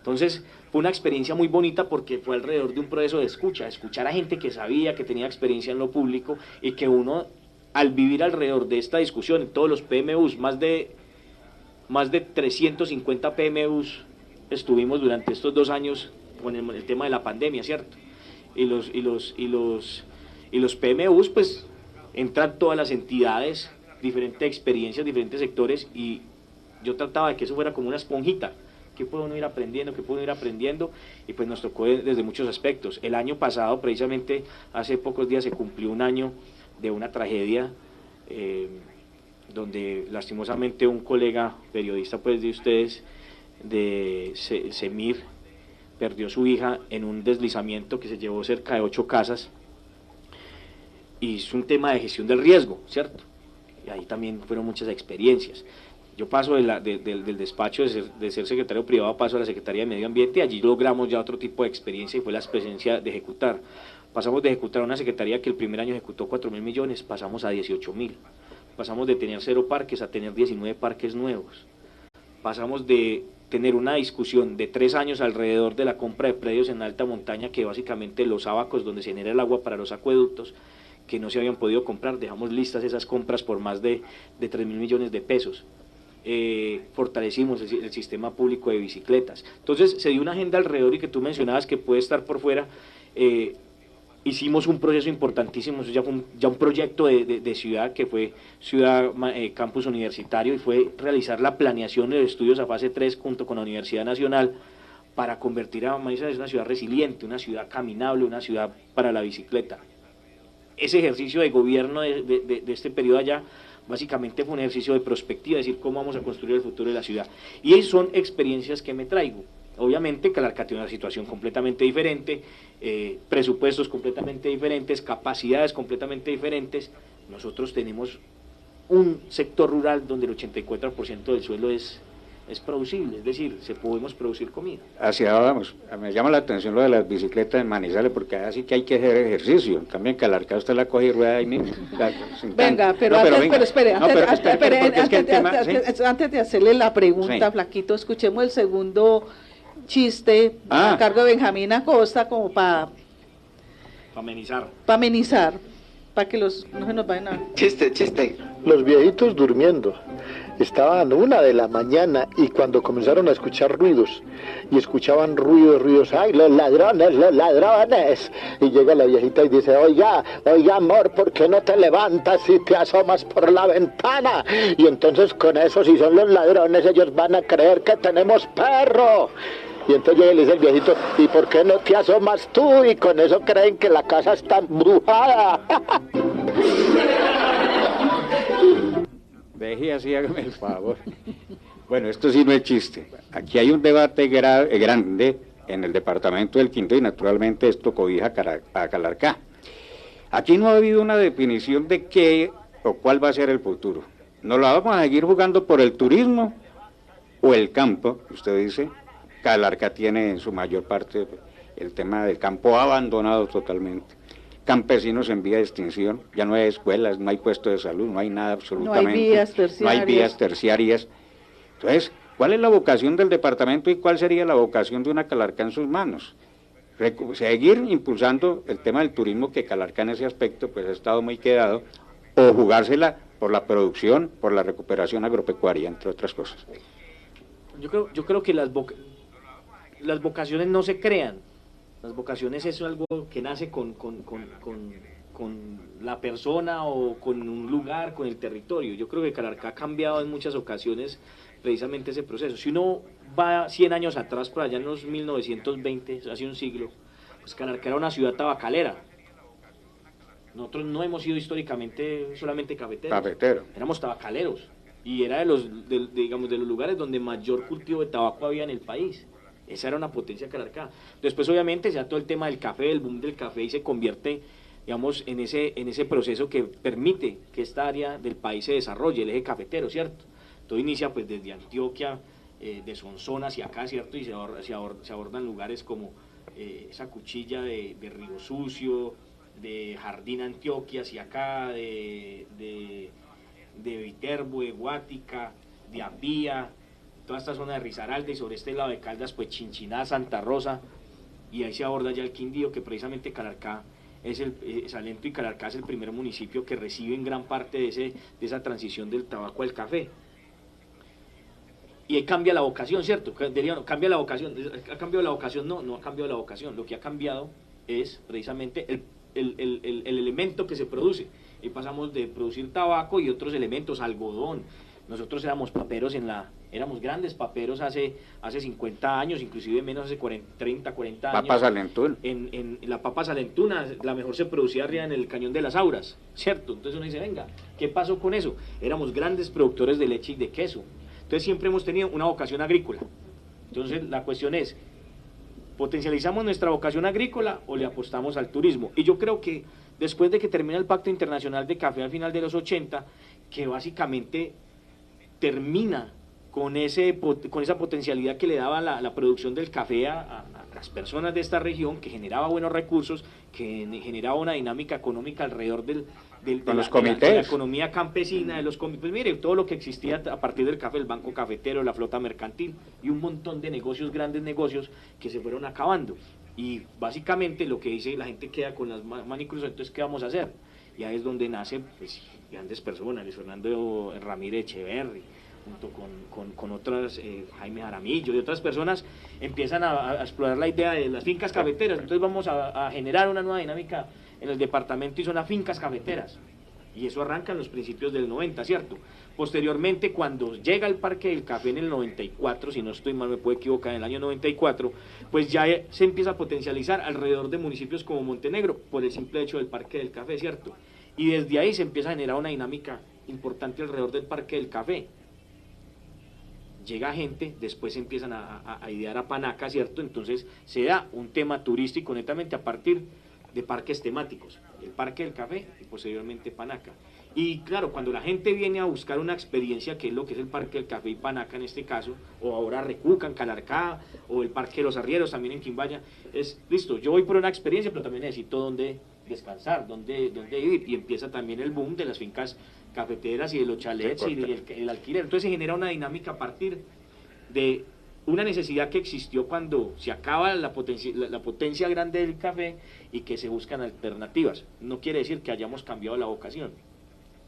Entonces fue una experiencia muy bonita porque fue alrededor de un proceso de escuchar a gente que sabía, que tenía experiencia en lo público, y que uno, al vivir alrededor de esta discusión, en todos los PMUs, más de 350 PMUs estuvimos durante estos 2 años con el tema de la pandemia, ¿cierto? Y los PMUs, pues entran todas las entidades, diferentes experiencias, diferentes sectores, y yo trataba de que eso fuera como una esponjita. ¿Qué puede uno ir aprendiendo? Y pues nos tocó desde muchos aspectos. El año pasado, precisamente, hace pocos días se cumplió 1 año de una tragedia, donde lastimosamente un colega periodista pues de ustedes, de Semir, perdió su hija en un deslizamiento que se llevó cerca de 8 casas, y es un tema de gestión del riesgo, ¿cierto? Y ahí también fueron muchas experiencias. Yo paso del despacho de ser secretario privado, paso a la Secretaría de Medio Ambiente, y allí logramos ya otro tipo de experiencia, y fue la experiencia de ejecutar. Pasamos de ejecutar una secretaría que el primer año ejecutó 4.000 millones, pasamos a 18.000. Pasamos de tener 0 parques a tener 19 parques nuevos. Pasamos de tener una discusión de 3 años alrededor de la compra de predios en alta montaña, que básicamente los abacos donde se genera el agua para los acueductos, que no se habían podido comprar, dejamos listas esas compras por más de 3.000 millones de pesos. Fortalecimos el sistema público de bicicletas. Entonces se dio una agenda alrededor, y que tú mencionabas que puede estar por fuera. Hicimos un proceso importantísimo, eso ya fue un proyecto de ciudad, que fue Ciudad Campus Universitario, y fue realizar la planeación de estudios a fase 3 junto con la Universidad Nacional, para convertir a Manizales en una ciudad resiliente, una ciudad caminable, una ciudad para la bicicleta. Ese ejercicio de gobierno de este periodo allá, básicamente fue un ejercicio de prospectiva, es decir, cómo vamos a construir el futuro de la ciudad. Y esas son experiencias que me traigo. Obviamente Calarcá tiene una situación completamente diferente, presupuestos completamente diferentes, capacidades completamente diferentes. Nosotros tenemos un sector rural donde el 84% del suelo es producible, es decir, podemos producir comida. Hacia vamos, me llama la atención lo de las bicicletas en Manizales, porque así que hay que hacer ejercicio. En cambio en Calarcá usted la coge y rueda ahí mismo. Venga, pero espere, antes de hacerle la pregunta, sí, Flaquito, escuchemos el segundo chiste a cargo de Benjamín Acosta, como para amenizar, para que no se nos vayan a... Chiste. Los viejitos durmiendo. Estaban 1 de la mañana, y cuando comenzaron a escuchar ruidos, y escuchaban ruidos, ¡ay, los ladrones! Y llega la viejita y dice, oiga, amor, ¿por qué no te levantas y te asomas por la ventana? Y entonces con eso, si son los ladrones, ellos van a creer que tenemos perro. Y entonces llega y le dice el viejito, ¿y por qué no te asomas tú? Y con eso creen que la casa está embrujada. Deje así, hágame el favor. Bueno, esto sí no es chiste. Aquí hay un debate grande en el departamento del Quindío, y naturalmente esto cobija a Calarcá. Aquí no ha habido una definición de qué o cuál va a ser el futuro. ¿Nos la vamos a seguir jugando por el turismo o el campo? Usted dice, Calarcá tiene en su mayor parte el tema del campo abandonado totalmente. Campesinos en vía de extinción, ya no hay escuelas, no hay puestos de salud, no hay nada absolutamente. No hay vías terciarias. Entonces, ¿cuál es la vocación del departamento y cuál sería la vocación de una Calarcá en sus manos? Seguir impulsando el tema del turismo, que Calarcá en ese aspecto pues ha estado muy quedado, o jugársela por la producción, por la recuperación agropecuaria, entre otras cosas. Yo creo que las vocaciones no se crean. Las vocaciones es algo que nace con la persona, o con un lugar, con el territorio. Yo creo que Calarcá ha cambiado en muchas ocasiones precisamente ese proceso. Si uno va 100 años atrás, por allá en los 1920, hace un siglo, pues Calarcá era una ciudad tabacalera. Nosotros no hemos sido históricamente solamente cafeteros. Éramos tabacaleros, y era de los lugares donde mayor cultivo de tabaco había en el país. Esa era una potencia Calarcá. Después obviamente se da todo el tema del café, el boom del café, y se convierte, digamos, en ese proceso que permite que esta área del país se desarrolle, el eje cafetero, ¿cierto? Todo inicia pues desde Antioquia, de Sonsón hacia acá, ¿cierto? Y se abordan lugares como esa cuchilla de Río Sucio, de Jardín Antioquia hacia acá, de Viterbo, de Guática, de Apía, toda esta zona de Risaralda, y sobre este lado de Caldas, pues Chinchiná, Santa Rosa, y ahí se aborda ya el Quindío, que precisamente Calarcá es Salento y Calarcá es el primer municipio que recibe en gran parte de esa transición del tabaco al café. Y ahí cambia la vocación, ¿cierto? Cambia la vocación. ¿Ha cambiado la vocación? No, no ha cambiado la vocación. Lo que ha cambiado es precisamente el elemento que se produce. Y pasamos de producir tabaco y otros elementos, algodón. Nosotros éramos paperos éramos grandes paperos hace 50 años, inclusive menos, hace 30, 40 años. Papa Salentún. En la papa salentuna, la mejor se producía arriba en el Cañón de las Auras, ¿cierto? Entonces uno dice, venga, ¿qué pasó con eso? Éramos grandes productores de leche y de queso. Entonces siempre hemos tenido una vocación agrícola. Entonces la cuestión es, ¿potencializamos nuestra vocación agrícola o le apostamos al turismo? Y yo creo que después de que termina el Pacto Internacional de Café al final de los 80, que básicamente termina con esa potencialidad que le daba la producción del café a las personas de esta región, que generaba buenos recursos, que generaba una dinámica económica alrededor de la economía campesina, de los comités. Pues mire, todo lo que existía a partir del café, el banco cafetero, la flota mercantil y un montón de negocios, grandes negocios que se fueron acabando. Y básicamente lo que dice la gente queda con las manicruzas, entonces ¿qué vamos a hacer? Y ahí es donde nacen pues, grandes personas, Luis Fernando Ramírez Echeverri, junto con otras, Jaime Jaramillo y otras personas, empiezan a explorar la idea de las fincas cafeteras. Entonces vamos a generar una nueva dinámica en el departamento y son las fincas cafeteras. Y eso arranca en los principios del 90, ¿cierto? Posteriormente, cuando llega el Parque del Café en el 94, si no estoy mal, me puedo equivocar, en el año 94, pues ya se empieza a potencializar alrededor de municipios como Montenegro, por el simple hecho del Parque del Café, ¿cierto? Y desde ahí se empieza a generar una dinámica importante alrededor del Parque del Café. Llega gente, después empiezan a idear a Panaca, ¿cierto? Entonces se da un tema turístico netamente a partir de parques temáticos, el Parque del Café y posteriormente Panaca. Y claro, cuando la gente viene a buscar una experiencia, que es lo que es el Parque del Café y Panaca en este caso, o ahora Recuca en Calarcá, o el Parque de los Arrieros también en Quimbaya, es listo, yo voy por una experiencia, pero también necesito dónde descansar, dónde vivir, y empieza también el boom de las fincas cafeteras y de los chalets y el alquiler. Entonces se genera una dinámica a partir de una necesidad que existió cuando se acaba la potencia grande del café y que se buscan alternativas. No quiere decir que hayamos cambiado la vocación,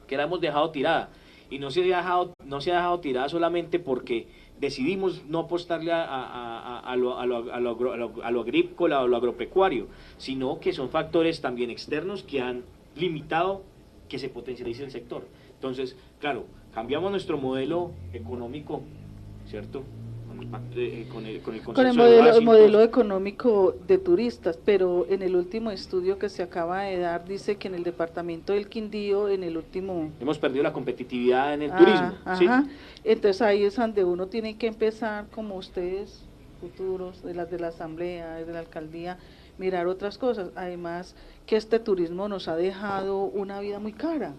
que la hemos dejado tirada, y no se ha dejado tirada solamente porque decidimos no apostarle a lo agrícola o a lo agropecuario, sino que son factores también externos que han limitado que se potencialice el sector. Entonces, claro, cambiamos nuestro modelo económico, ¿cierto? Con el modelo económico de turistas, pero en el último estudio que se acaba de dar dice que en el departamento del Quindío, en el último... hemos perdido la competitividad en el turismo. Ajá. ¿Sí? Entonces ahí es donde uno tiene que empezar, como ustedes futuros, de la asamblea, de la alcaldía, mirar otras cosas. Además que este turismo nos ha dejado una vida muy cara,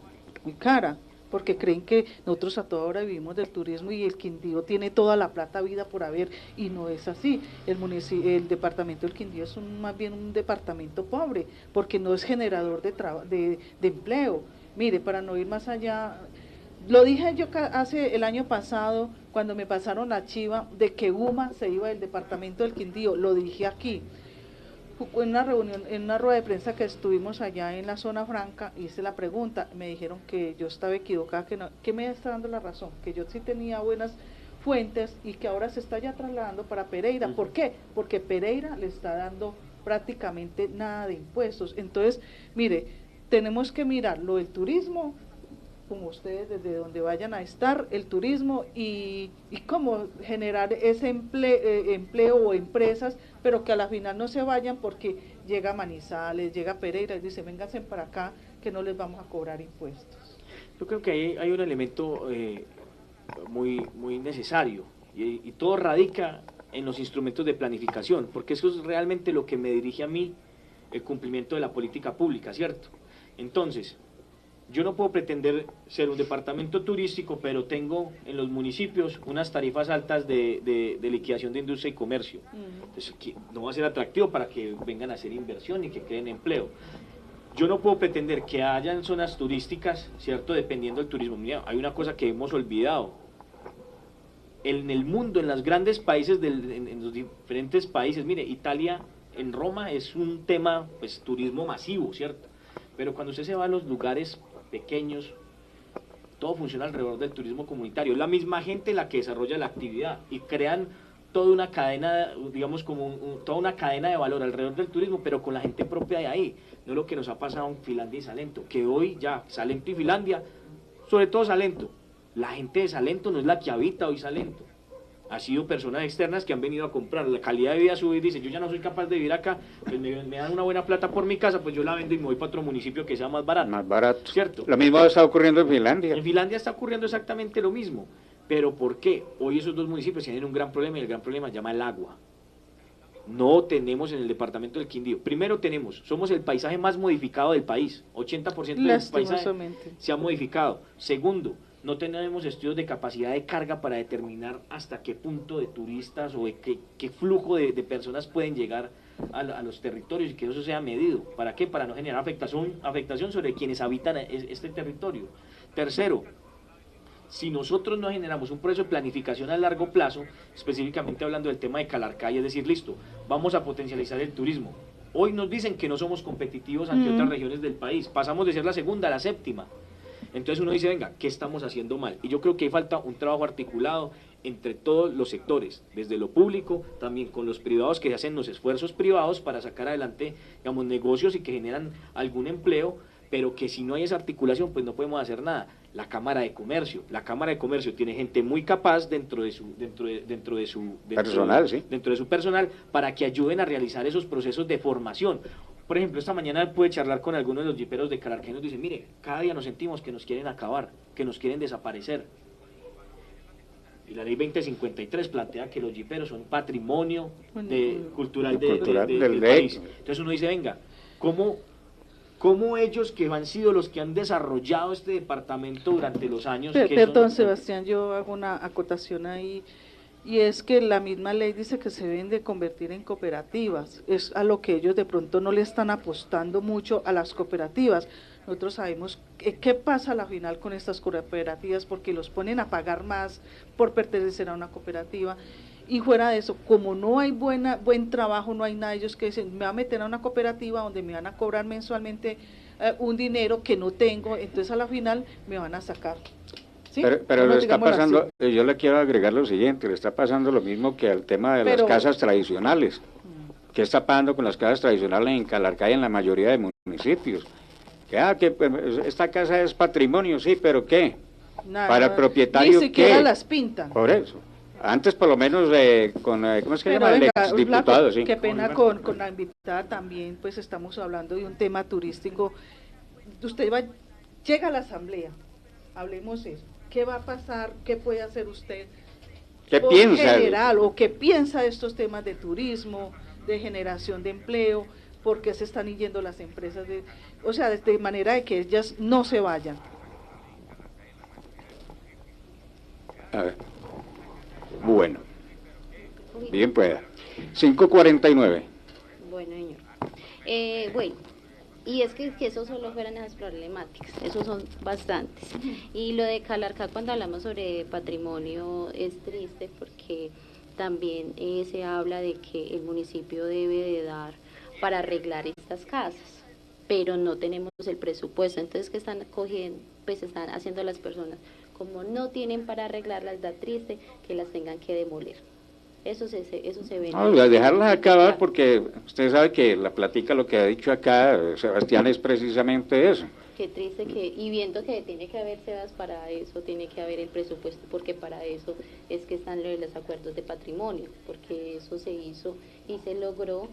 porque creen que nosotros a toda hora vivimos del turismo y el Quindío tiene toda la plata vida por haber, y no es así. El departamento del Quindío es más bien un departamento pobre, porque no es generador de empleo. Mire, para no ir más allá, lo dije yo el año pasado, cuando me pasaron la chiva de que UMA se iba del departamento del Quindío, lo dije aquí. En una reunión, en una rueda de prensa que estuvimos allá en la zona franca, hice la pregunta, me dijeron que yo estaba equivocada, que me está dando la razón, que yo sí tenía buenas fuentes y que ahora se está ya trasladando para Pereira. ¿Por qué? Porque Pereira le está dando prácticamente nada de impuestos. Entonces, mire, tenemos que mirar lo del turismo, como ustedes desde donde vayan a estar, el turismo y cómo generar ese empleo o empresas, pero que a la final no se vayan porque llega Manizales, llega Pereira y dice, vénganse para acá que no les vamos a cobrar impuestos. Yo creo que hay un elemento muy necesario y todo radica en los instrumentos de planificación, porque eso es realmente lo que me dirige a mí el cumplimiento de la política pública, ¿cierto? Entonces, yo no puedo pretender ser un departamento turístico, pero tengo en los municipios unas tarifas altas de liquidación de industria y comercio. Entonces, no va a ser atractivo para que vengan a hacer inversión y que creen empleo. Yo no puedo pretender que hayan zonas turísticas, ¿cierto?, dependiendo del turismo. Mira, hay una cosa que hemos olvidado. en el mundo, en los grandes países, en los diferentes países, mire, Italia, en Roma es un tema, pues, turismo masivo, ¿cierto? Pero cuando usted se va a los lugares pequeños, todo funciona alrededor del turismo comunitario, es la misma gente la que desarrolla la actividad y crean toda una cadena, digamos, como toda una cadena de valor alrededor del turismo, pero con la gente propia de ahí, no lo que nos ha pasado en Finlandia y Salento, que hoy ya Salento y Finlandia, sobre todo Salento, la gente de Salento no es la que habita hoy Salento, ha sido personas externas que han venido a comprar, la calidad de vida sube y dicen, yo ya no soy capaz de vivir acá, pues me dan una buena plata por mi casa, pues yo la vendo y me voy para otro municipio que sea más barato. Más barato. ¿Cierto? Lo mismo está ocurriendo en Finlandia. En Finlandia está ocurriendo exactamente lo mismo. ¿Pero por qué? Hoy esos dos municipios tienen un gran problema y el gran problema se llama el agua. No tenemos en el departamento del Quindío. Primero somos el paisaje más modificado del país. 80% del paisaje se ha modificado. Segundo, no tenemos estudios de capacidad de carga para determinar hasta qué punto de turistas o de qué flujo de personas pueden llegar a los territorios y que eso sea medido. ¿Para qué? Para no generar afectación sobre quienes habitan este territorio. Tercero, si nosotros no generamos un proceso de planificación a largo plazo, específicamente hablando del tema de Calarcá, es decir, listo, vamos a potencializar el turismo. Hoy nos dicen que no somos competitivos ante otras regiones del país, pasamos de ser la segunda a la séptima. Entonces uno dice, venga, ¿qué estamos haciendo mal? Y yo creo que ahí falta un trabajo articulado entre todos los sectores, desde lo público, también con los privados que hacen los esfuerzos privados para sacar adelante, digamos, negocios y que generan algún empleo, pero que si no hay esa articulación, pues no podemos hacer nada. La Cámara de Comercio tiene gente muy capaz dentro de su personal para que ayuden a realizar esos procesos de formación. Por ejemplo, esta mañana pude charlar con algunos de los jiperos de Calarcá y nos dicen, mire, cada día nos sentimos que nos quieren acabar, que nos quieren desaparecer. Y la ley 2053 plantea que los jiperos son patrimonio cultural del país. Entonces uno dice, venga, ¿cómo ellos que han sido los que han desarrollado este departamento durante los años? Perdón, Sebastián, yo hago una acotación ahí, y es que la misma ley dice que se deben de convertir en cooperativas, es a lo que ellos de pronto no le están apostando mucho a las cooperativas. Nosotros sabemos qué pasa a la final con estas cooperativas, porque los ponen a pagar más por pertenecer a una cooperativa. Y fuera de eso, como no hay buen trabajo, no hay nada, ellos que dicen, me voy a meter a una cooperativa donde me van a cobrar mensualmente un dinero que no tengo, entonces a la final me van a sacar. ¿Sí? Pero le está pasando, yo le quiero agregar lo siguiente, le está pasando lo mismo que al tema de las casas tradicionales. ¿Qué está pasando con las casas tradicionales en Calarcá y en la mayoría de municipios? Que esta casa es patrimonio, sí, pero ¿qué? Nada, para el propietario, ni siquiera ¿qué? las pintan. Por eso. Antes por lo menos con, ¿cómo es que llama? El exdiputado, sí. Qué pena con la invitada también, pues estamos hablando de un tema turístico. Usted llega a la asamblea, hablemos eso. ¿Qué va a pasar? ¿Qué puede hacer usted? ¿Qué piensa? General, o qué piensa de estos temas de turismo, de generación de empleo, por qué se están yendo las empresas, o sea, de manera de que ellas no se vayan. A ver. Bueno, bien pueda. 5:49. Bueno, señor. Bueno, y es que esos solo fueran esas problemáticas, esos son bastantes. Y lo de Calarcá, cuando hablamos sobre patrimonio, es triste porque también se habla de que el municipio debe de dar para arreglar estas casas, pero no tenemos el presupuesto. Entonces, ¿qué están cogiendo? Pues están haciendo las personas, como no tienen para arreglarlas, da triste que las tengan que demoler. Eso se ve. No, dejarlas acabar, porque usted sabe que la plática, lo que ha dicho acá Sebastián, es precisamente eso. Qué triste y viendo que tiene que haber, Sebas, para eso tiene que haber el presupuesto, porque para eso es que están los acuerdos de patrimonio, porque eso se hizo y se logró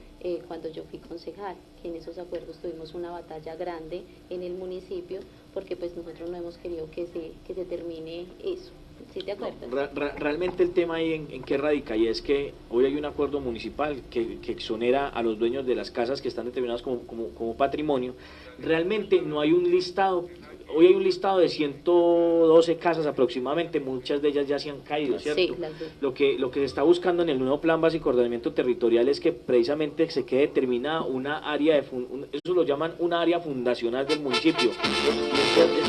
cuando yo fui concejal, que en esos acuerdos tuvimos una batalla grande en el municipio, porque pues nosotros no hemos querido que se termine eso. ¿Sí te acuerdas? No, realmente el tema ahí en qué radica, y es que hoy hay un acuerdo municipal que exonera a los dueños de las casas que están determinadas como patrimonio. Realmente no hay un listado, hoy hay un listado de 112 casas aproximadamente, muchas de ellas ya se han caído, ¿cierto? Sí, lo que se está buscando en el nuevo Plan Básico de Ordenamiento Territorial es que precisamente se quede determinada una área, eso lo llaman una área fundacional del municipio,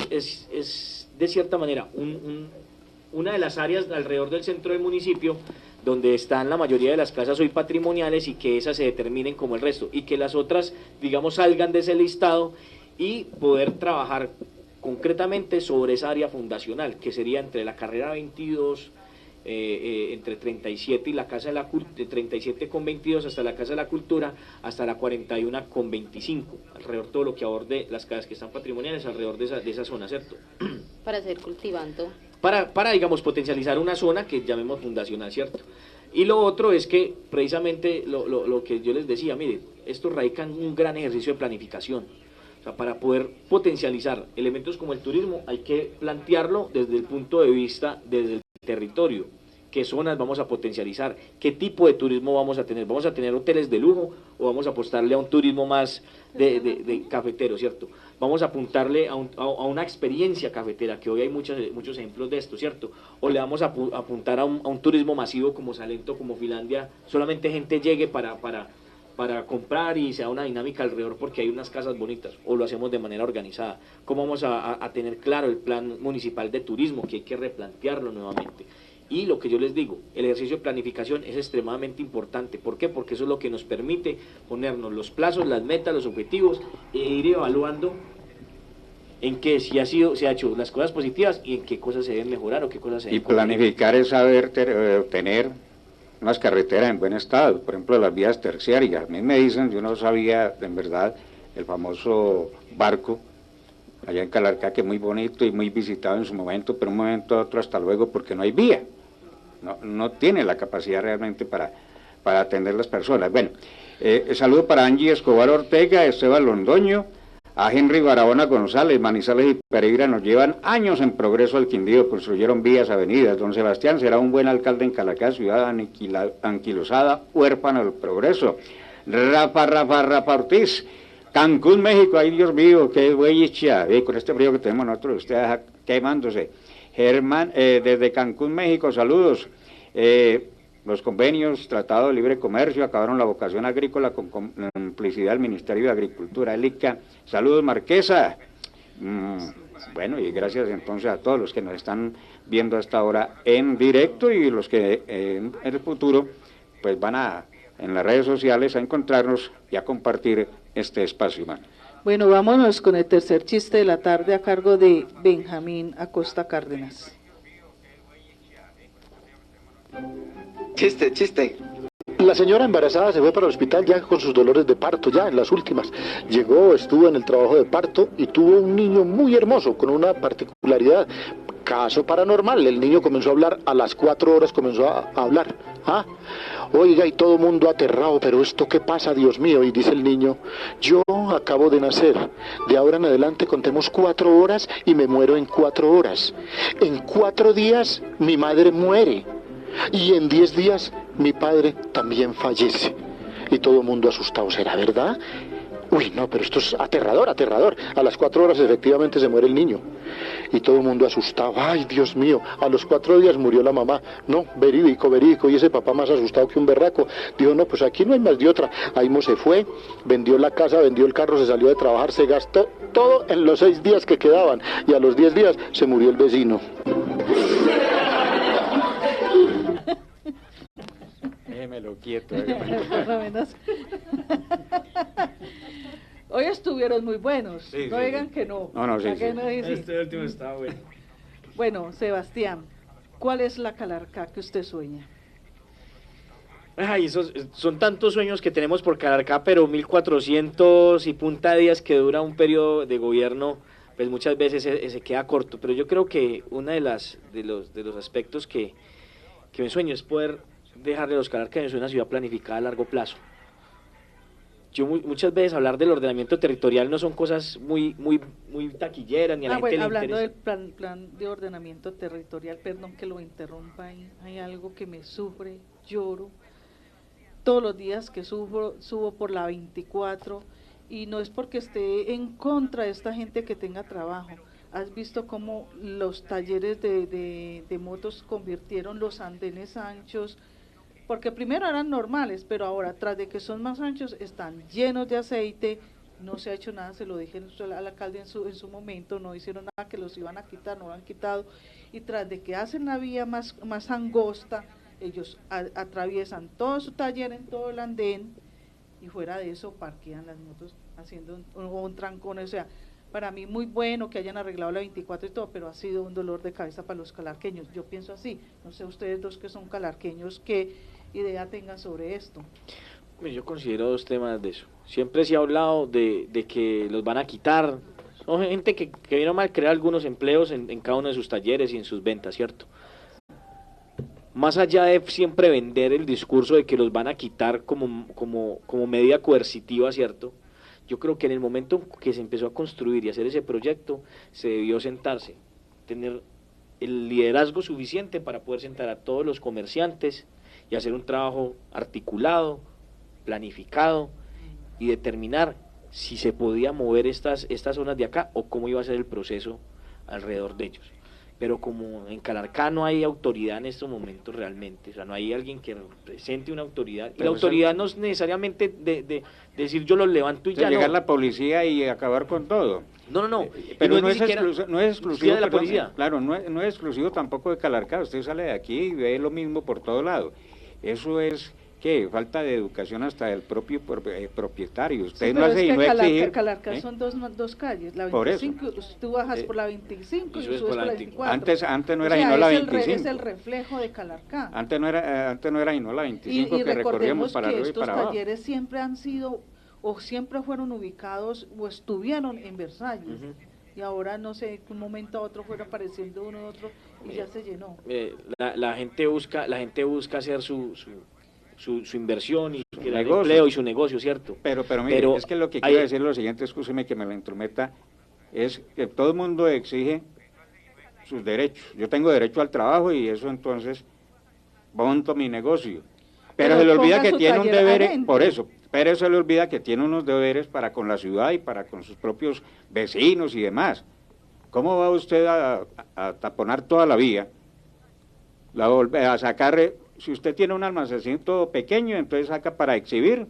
es de cierta manera un una de las áreas alrededor del centro del municipio donde están la mayoría de las casas hoy patrimoniales y que esas se determinen como el resto y que las otras, digamos, salgan de ese listado y poder trabajar concretamente sobre esa área fundacional, que sería entre la carrera 22, entre 37 y la Casa de la de 37 con 22 hasta la Casa de la Cultura, hasta la 41 con 25, alrededor todo lo que aborde las casas que están patrimoniales, alrededor de esa zona, ¿cierto? Para seguir cultivando. Para, digamos, potencializar una zona que llamemos fundacional, ¿cierto? Y lo otro es que, precisamente, lo que yo les decía, mire, esto radica en un gran ejercicio de planificación. O sea, para poder potencializar elementos como el turismo, hay que plantearlo desde el punto de vista, desde el territorio. ¿Qué zonas vamos a potencializar? ¿Qué tipo de turismo vamos a tener? ¿Vamos a tener hoteles de lujo o vamos a apostarle a un turismo más de cafetero, ¿cierto? Vamos a apuntarle a una experiencia cafetera, que hoy hay muchos ejemplos de esto, ¿cierto? O le vamos a apuntar a un turismo masivo como Salento, como Finlandia, solamente gente llegue para comprar y sea una dinámica alrededor porque hay unas casas bonitas, o lo hacemos de manera organizada. ¿Cómo vamos a tener claro el plan municipal de turismo, que hay que replantearlo nuevamente? Y lo que yo les digo, el ejercicio de planificación es extremadamente importante. ¿Por qué? Porque eso es lo que nos permite ponernos los plazos, las metas, los objetivos e ir evaluando en qué si se ha hecho las cosas positivas y en qué cosas se deben mejorar o qué cosas se deben corregir. Planificar es saber tener unas carreteras en buen estado, por ejemplo las vías terciarias. A mí me dicen, yo no sabía en verdad, el famoso barco allá en Calarcá, que es muy bonito y muy visitado en su momento, pero un momento a otro hasta luego porque no hay vía, no tiene la capacidad realmente para atender las personas. Bueno, saludo para Angie Escobar Ortega, Esteban Londoño, a Henry Barahona González. Manizales y Pereira nos llevan años en progreso al Quindío, construyeron vías, avenidas. Don Sebastián será un buen alcalde en Calarcá, ciudad anquilosada, huérfano del progreso. Rafa Ortiz, Cancún, México, ay Dios mío, qué huellicha, con este frío que tenemos nosotros, usted quemándose. Germán, desde Cancún, México, saludos. Los convenios, Tratado de Libre Comercio, acabaron la vocación agrícola con complicidad del Ministerio de Agricultura, el ICA. Saludos, Marquesa. Bueno, y gracias entonces a todos los que nos están viendo hasta ahora en directo y los que en el futuro pues van en las redes sociales a encontrarnos y a compartir este espacio humano. Bueno, vámonos con el tercer chiste de la tarde a cargo de Benjamín Acosta Cárdenas. Chiste. La señora embarazada se fue para el hospital ya con sus dolores de parto, ya en las últimas. Llegó, estuvo en el trabajo de parto y tuvo un niño muy hermoso, con una particularidad. Caso paranormal, el niño comenzó a hablar, a las 4 horas comenzó a hablar. Oiga, y todo el mundo aterrado, pero ¿esto qué pasa, Dios mío? Y dice el niño, yo acabo de nacer, de ahora en adelante contemos 4 horas y me muero en 4 horas. En 4 días mi madre muere. Y en 10 días mi padre también fallece. Y todo el mundo asustado, ¿será verdad? Uy, no, pero esto es aterrador. A las 4 horas efectivamente se muere el niño. Y todo el mundo asustado, ay Dios mío, a los 4 días murió la mamá. No, verídico, y ese papá más asustado que un berraco. Dijo, no, pues aquí no hay más de otra. Ahí se fue, vendió la casa, vendió el carro, se salió de trabajar, se gastó todo en los 6 días que quedaban. Y a los 10 días se murió el vecino. Déjemelo quieto. Hoy estuvieron muy buenos, sí, no digan que no. No, sí. Este último está bueno. Bueno, Sebastián, ¿cuál es la Calarcá que usted sueña? Ay, son tantos sueños que tenemos por Calarcá, pero 1400 y punta días que dura un periodo de gobierno, pues muchas veces se queda corto. Pero yo creo que uno de los aspectos que me sueño es poder dejarle a los calarqueños una ciudad planificada a largo plazo. Yo muchas veces hablar del ordenamiento territorial no son cosas muy taquilleras ni a la gente le hablando interesa. del plan de ordenamiento territorial, perdón que lo interrumpa ahí, hay algo que me sufre, lloro todos los días que subo por la 24 y no es porque esté en contra de esta gente que tenga trabajo. ¿Has visto cómo los talleres de motos convirtieron los andenes anchos? Porque primero eran normales, pero ahora, tras de que son más anchos, están llenos de aceite, no se ha hecho nada, se lo dije al alcalde en su momento, no hicieron nada, que los iban a quitar, no lo han quitado, y tras de que hacen la vía más angosta, ellos atraviesan todo su taller en todo el andén, y fuera de eso parquean las motos haciendo un trancón. O sea, para mí muy bueno que hayan arreglado la 24 y todo, pero ha sido un dolor de cabeza para los calarqueños, yo pienso así. No sé ustedes dos que son calarqueños, qué idea tengan sobre esto. Yo considero dos temas de eso. Siempre se ha hablado de que los van a quitar. Son gente que vino mal crear algunos empleos en cada uno de sus talleres y en sus ventas, ¿cierto? Más allá de siempre vender el discurso de que los van a quitar como medida coercitiva, ¿cierto? Yo creo que en el momento que se empezó a construir y hacer ese proyecto, se debió sentarse, tener el liderazgo suficiente para poder sentar a todos los comerciantes y hacer un trabajo articulado, planificado, y determinar si se podía mover estas zonas de acá o cómo iba a ser el proceso alrededor de ellos. Pero como en Calarcá no hay autoridad en estos momentos realmente, o sea, no hay alguien que represente una autoridad, y la autoridad no es necesariamente de decir yo los levanto y ya llegar no. la policía y acabar con todo. No. Pero no es exclusivo de la policía. Claro, no es exclusivo tampoco de Calarcá. Usted sale de aquí y ve lo mismo por todo lado. Eso es que falta de educación hasta del propio propietario. Usted sí, no hace y no exigir. Calarcá son dos calles, la 25, tú bajas por la 25 y subes por la 24. Antes no era y no la 25. Es el reflejo de Calarcá. Antes no era y no la 25 que recorríamos para arriba y para abajo. Estos talleres siempre han sido o siempre fueron ubicados o estuvieron en Versalles. Y ahora no sé, de un momento a otro fuera apareciendo uno u otro y ya se llenó. La gente busca hacer su inversión y el negocio. Empleo y su negocio, ¿cierto? Pero mire, es que lo que quiero decir es lo siguiente, escúcheme que me lo intrometa, es que todo el mundo exige sus derechos. Yo tengo derecho al trabajo y eso entonces monto mi negocio. Pero se le olvida que tiene un deber, por eso, pero se le olvida que tiene unos deberes para con la ciudad y para con sus propios vecinos y demás. ¿Cómo va usted a taponar toda la vía? A sacar, si usted tiene un almacencito pequeño, entonces saca para exhibir,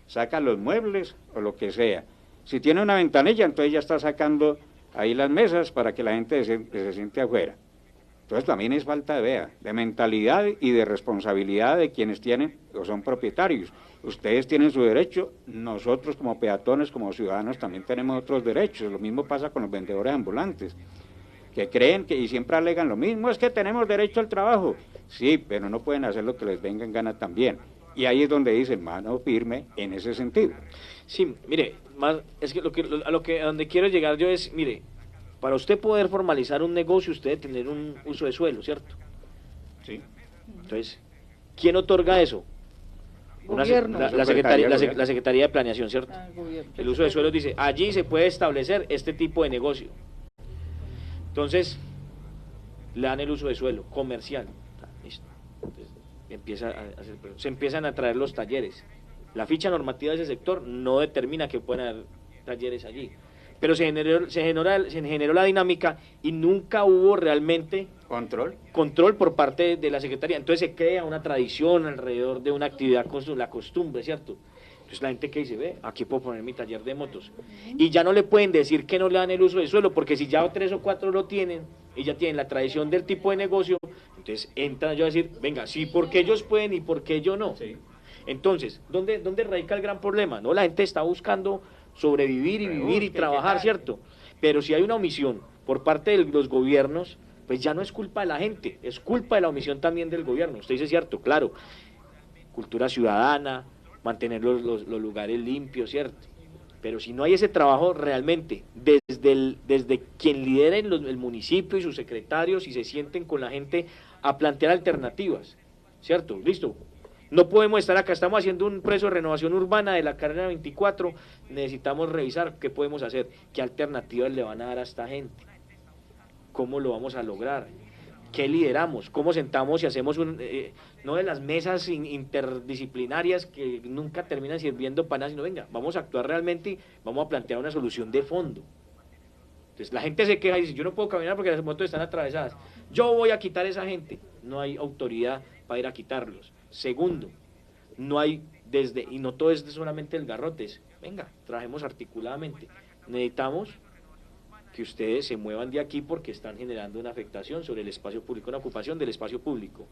saca los muebles o lo que sea. Si tiene una ventanilla, entonces ya está sacando ahí las mesas para que la gente se siente afuera. Entonces también es falta de mentalidad y de responsabilidad de quienes tienen o son propietarios. Ustedes tienen su derecho, nosotros como peatones, como ciudadanos también tenemos otros derechos. Lo mismo pasa con los vendedores ambulantes, que creen y siempre alegan lo mismo, es que tenemos derecho al trabajo. Sí, pero no pueden hacer lo que les venga en gana también. Y ahí es donde dicen mano firme en ese sentido. Sí, mire, es que a donde quiero llegar yo es, mire, para usted poder formalizar un negocio, usted debe tener un uso de suelo, ¿cierto? Sí. Entonces, ¿quién otorga eso? Gobierno. La Secretaría de Planeación, ¿cierto? El uso de suelo dice, allí se puede establecer este tipo de negocio. Entonces, le dan el uso de suelo comercial. Listo. Entonces, se empiezan a traer los talleres. La ficha normativa de ese sector no determina que puedan haber talleres allí. Pero se generó la dinámica y nunca hubo realmente control por parte de la Secretaría. Entonces se crea una tradición alrededor de una actividad, la costumbre, ¿cierto? Entonces la gente que dice, ve, aquí puedo poner mi taller de motos. Y ya no le pueden decir que no le dan el uso del suelo, porque si ya 3 o 4 lo tienen, y ya tienen la tradición del tipo de negocio, entonces entran yo a decir, venga, sí, porque ellos pueden y porque yo no. Sí. Entonces, ¿dónde radica el gran problema? No, la gente está buscando sobrevivir y vivir y trabajar, ¿cierto? Pero si hay una omisión por parte de los gobiernos, pues ya no es culpa de la gente, es culpa de la omisión también del gobierno. Usted dice, cierto, claro, cultura ciudadana, mantener los lugares limpios, ¿cierto? Pero si no hay ese trabajo realmente, desde quien lidera el municipio y sus secretarios y se sienten con la gente a plantear alternativas, ¿cierto? Listo. No podemos estar acá, estamos haciendo un proceso de renovación urbana de la carrera 24, necesitamos revisar qué podemos hacer, qué alternativas le van a dar a esta gente, cómo lo vamos a lograr, qué lideramos, cómo sentamos y hacemos no de las mesas interdisciplinarias que nunca terminan sirviendo para nada, sino venga, vamos a actuar realmente y vamos a plantear una solución de fondo. Entonces la gente se queja y dice, yo no puedo caminar porque las motos están atravesadas, yo voy a quitar a esa gente, no hay autoridad para ir a quitarlos. Segundo, no hay y no todo es solamente el garrotes, venga, trabajemos articuladamente. Necesitamos que ustedes se muevan de aquí porque están generando una afectación sobre el espacio público, una ocupación del espacio público.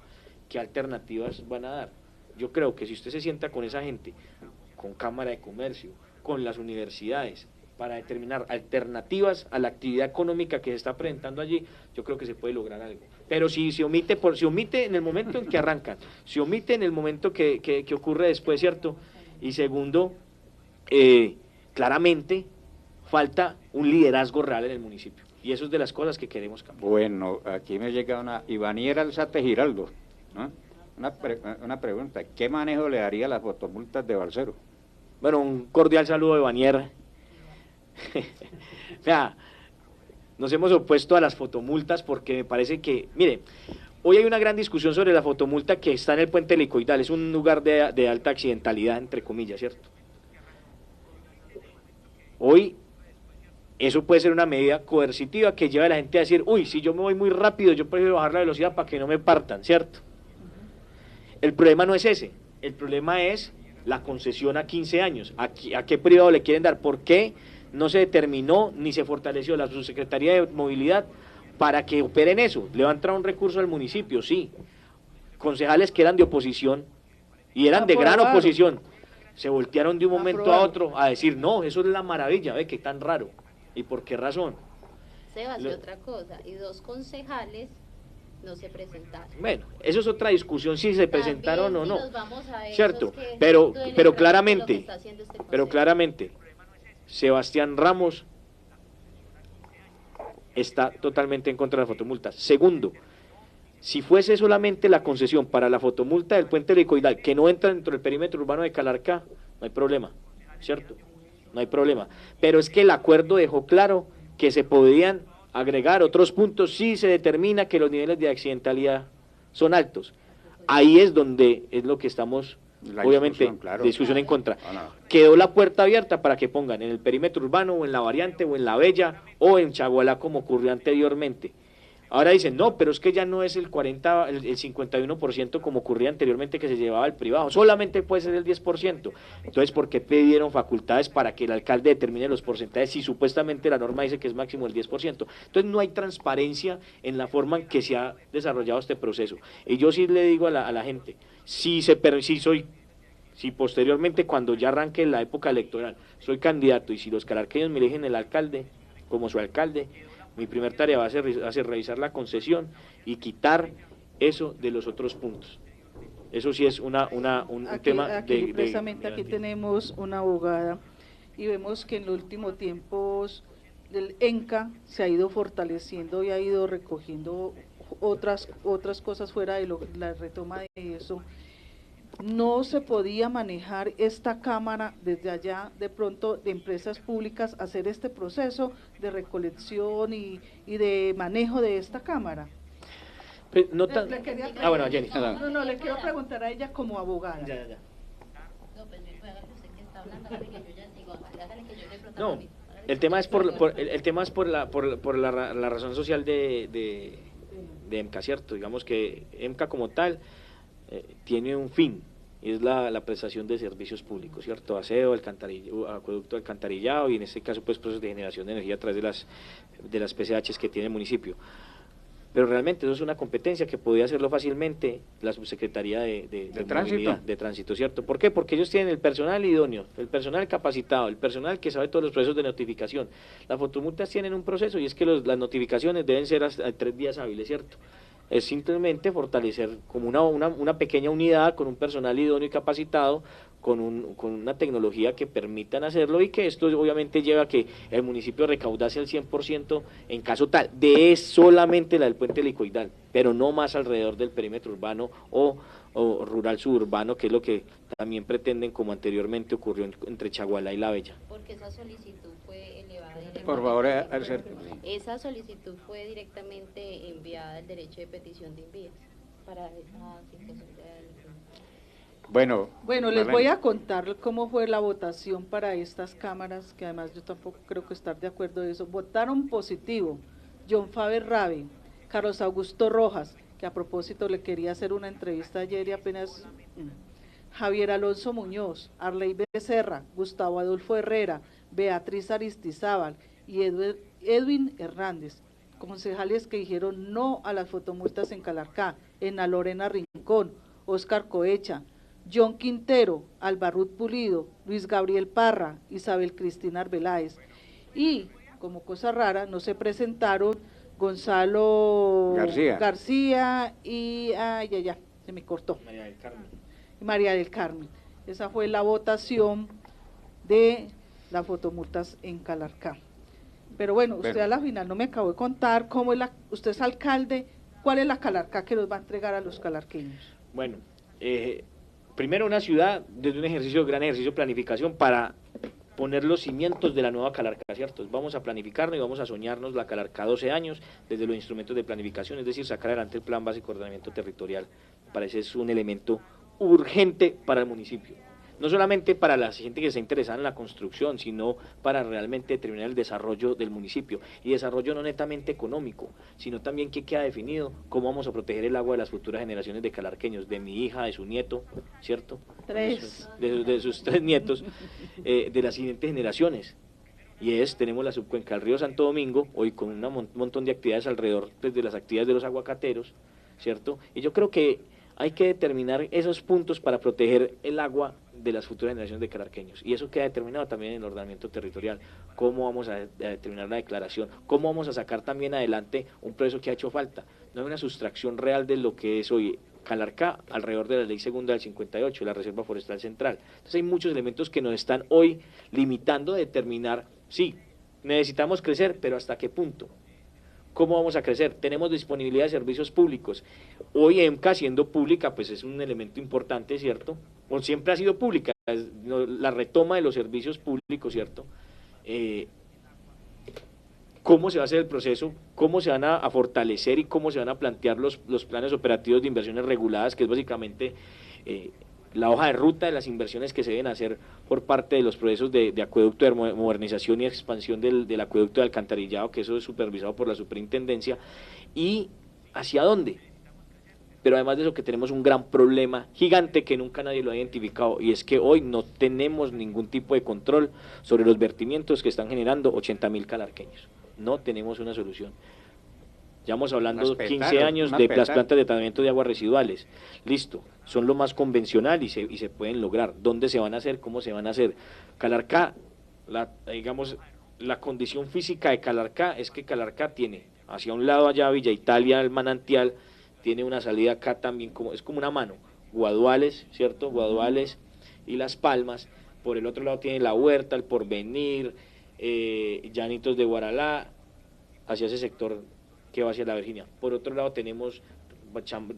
¿Qué alternativas van a dar? Yo creo que si usted se sienta con esa gente, con Cámara de Comercio, con las universidades, para determinar alternativas a la actividad económica que se está presentando allí, yo creo que se puede lograr algo. Pero si se omite, se omite en el momento en que arrancan, se omite en el momento que ocurre después, ¿cierto? Y segundo, claramente falta un liderazgo real en el municipio. Y eso es de las cosas que queremos cambiar. Bueno, aquí me llega una Ivanier Alzate Giraldo, ¿no? Una pregunta, ¿qué manejo le daría a las fotomultas de Balsero? Bueno, un cordial saludo de Banier. Vea, nos hemos opuesto a las fotomultas porque me parece que, mire, hoy hay una gran discusión sobre la fotomulta que está en el puente helicoidal, es un lugar de alta accidentalidad, entre comillas, ¿cierto? Hoy eso puede ser una medida coercitiva que lleva a la gente a decir, uy, si yo me voy muy rápido, yo prefiero bajar la velocidad para que no me partan, ¿cierto? El problema no es ese, el problema es la concesión a 15 años, ¿a qué privado le quieren dar? ¿Por qué no se determinó ni se fortaleció la Subsecretaría de Movilidad para que operen eso? Le va a entrar un recurso al municipio, sí, concejales que eran de oposición y eran de gran oposición, se voltearon de un momento a otro a decir, no, eso es la maravilla, ve que tan raro, ¿y por qué razón? Sebas, y otra cosa, y 2 concejales no se presentaron. Bueno, eso es otra discusión, si se presentaron o no, cierto, que pero claramente, Sebastián Ramos está totalmente en contra de las fotomultas. Segundo, si fuese solamente la concesión para la fotomulta del puente helicoidal, que no entra dentro del perímetro urbano de Calarcá, no hay problema, ¿cierto? No hay problema. Pero es que el acuerdo dejó claro que se podían agregar otros puntos si se determina que los niveles de accidentalidad son altos. Ahí es donde es lo que estamos, obviamente, discusión en contra. Quedó la puerta abierta para que pongan en el perímetro urbano, o en la variante, o en la Bella, o en Chagualá, como ocurrió anteriormente. Ahora dicen, no, pero es que ya no es el 51% como ocurría anteriormente que se llevaba el privado, solamente puede ser el 10%. Entonces, ¿por qué pidieron facultades para que el alcalde determine los porcentajes si supuestamente la norma dice que es máximo el 10%? Entonces, no hay transparencia en la forma en que se ha desarrollado este proceso. Y yo sí le digo a la gente, si posteriormente, cuando ya arranque la época electoral, soy candidato y si los calarqueños me eligen el alcalde, como su alcalde, mi primer tarea va a ser revisar la concesión y quitar eso de los otros puntos. Eso sí es un tema precisamente aquí tenemos una abogada y vemos que en los últimos tiempos el ENCA se ha ido fortaleciendo y ha ido recogiendo otras cosas fuera de la retoma de eso. No se podía manejar esta cámara desde allá, de pronto, de empresas públicas, hacer este proceso de recolección y de manejo de esta cámara. Pues no bueno, Jenny. No, le quiero preguntar a ella como abogada. Ya. No, pues me puede que usted que está hablando, hágale que yo ya digo, hágale que yo le pregunto. No, el tema es por la razón social de EMCA, ¿cierto? Digamos que EMCA como tal tiene un fin, es la prestación de servicios públicos, ¿cierto? Aseo, acueducto, alcantarillado y en este caso pues procesos de generación de energía a través de las PCHs que tiene el municipio. Pero realmente eso es una competencia que podía hacerlo fácilmente la Subsecretaría de Tránsito, ¿cierto? ¿Por qué? Porque ellos tienen el personal idóneo, el personal capacitado, el personal que sabe todos los procesos de notificación. Las fotomultas tienen un proceso y es que las notificaciones deben ser hasta 3 días hábiles, ¿cierto? Es simplemente fortalecer como una pequeña unidad con un personal idóneo y capacitado, con una tecnología que permitan hacerlo y que esto obviamente lleva a que el municipio recaudase al 100% en caso tal de solamente la del puente helicoidal, pero no más alrededor del perímetro urbano o rural suburbano, que es lo que también pretenden, como anteriormente ocurrió entre Chagualá y La Bella. Porque esa solicitud fue elevada directamente. Por favor, esa solicitud fue directamente enviada al derecho de petición de envíos para esa situación de... Bueno, les voy a contar cómo fue la votación para estas cámaras, que además yo tampoco creo que estar de acuerdo de eso. Votaron positivo John Faber Rabe, Carlos Augusto Rojas, que a propósito le quería hacer una entrevista ayer y apenas Javier Alonso Muñoz, Arley Becerra, Gustavo Adolfo Herrera, Beatriz Aristizábal y Edwin Hernández, concejales que dijeron no a las fotomultas en Calarcá, Ena Lorena Rincón, Óscar Coecha, John Quintero, Albarrut Pulido, Luis Gabriel Parra, Isabel Cristina Arbeláez. Y, como cosa rara, no se presentaron Gonzalo García y, ya, se me cortó. María del Carmen. Esa fue la votación de las fotomultas en Calarcá. Pero bueno, usted a la final no me acabó de contar cómo es usted es alcalde, ¿cuál es la Calarcá que nos va a entregar a los calarqueños? Bueno, primero una ciudad desde un gran ejercicio de planificación para poner los cimientos de la nueva Calarcá, ¿cierto? Vamos a planificarnos y vamos a soñarnos la Calarcá 12 años desde los instrumentos de planificación, es decir, sacar adelante el Plan Básico de Ordenamiento Territorial. Parece es un elemento urgente para el municipio, no solamente para la gente que está interesada en la construcción, sino para realmente determinar el desarrollo del municipio, y desarrollo no netamente económico, sino también que queda definido cómo vamos a proteger el agua de las futuras generaciones de calarqueños, de mi hija, de su nieto, ¿cierto? De sus 3 nietos, de las siguientes generaciones. Y tenemos la subcuenca del río Santo Domingo, hoy con un montón de actividades alrededor, desde las actividades de los aguacateros, ¿cierto? Y yo creo que hay que determinar esos puntos para proteger el agua de las futuras generaciones de calarqueños, y eso queda determinado también en el ordenamiento territorial, cómo vamos a determinar la declaración, cómo vamos a sacar también adelante un proceso que ha hecho falta. No hay una sustracción real de lo que es hoy Calarcá alrededor de la ley segunda del 58, la Reserva Forestal Central. Entonces hay muchos elementos que nos están hoy limitando a determinar, sí, necesitamos crecer, pero ¿hasta qué punto? ¿Cómo vamos a crecer? Tenemos disponibilidad de servicios públicos. Hoy EMCA siendo pública, pues es un elemento importante, ¿cierto? O siempre ha sido pública, la retoma de los servicios públicos, ¿cierto? ¿Cómo se va a hacer el proceso? ¿Cómo se van a fortalecer y cómo se van a plantear los planes operativos de inversiones reguladas, que es básicamente la hoja de ruta de las inversiones que se deben hacer por parte de los procesos de acueducto, de modernización y expansión del acueducto de alcantarillado, que eso es supervisado por la superintendencia, y hacia dónde? Pero además de eso, que tenemos un gran problema gigante que nunca nadie lo ha identificado, y es que hoy no tenemos ningún tipo de control sobre los vertimientos que están generando 80.000 calarqueños. No tenemos una solución. Llevamos hablando 15 años de las plantas de tratamiento de aguas residuales. Listo, son lo más convencional y se pueden lograr. ¿Dónde se van a hacer? ¿Cómo se van a hacer? Calarcá, la condición física de Calarcá es que Calarcá tiene hacia un lado allá Villa Italia, el manantial, tiene una salida acá también, es como una mano, Guaduales, ¿cierto? Guaduales y Las Palmas. Por el otro lado tiene La Huerta, El Porvenir, Llanitos de Guaralá, hacia ese sector que va hacia la Virginia. Por otro lado tenemos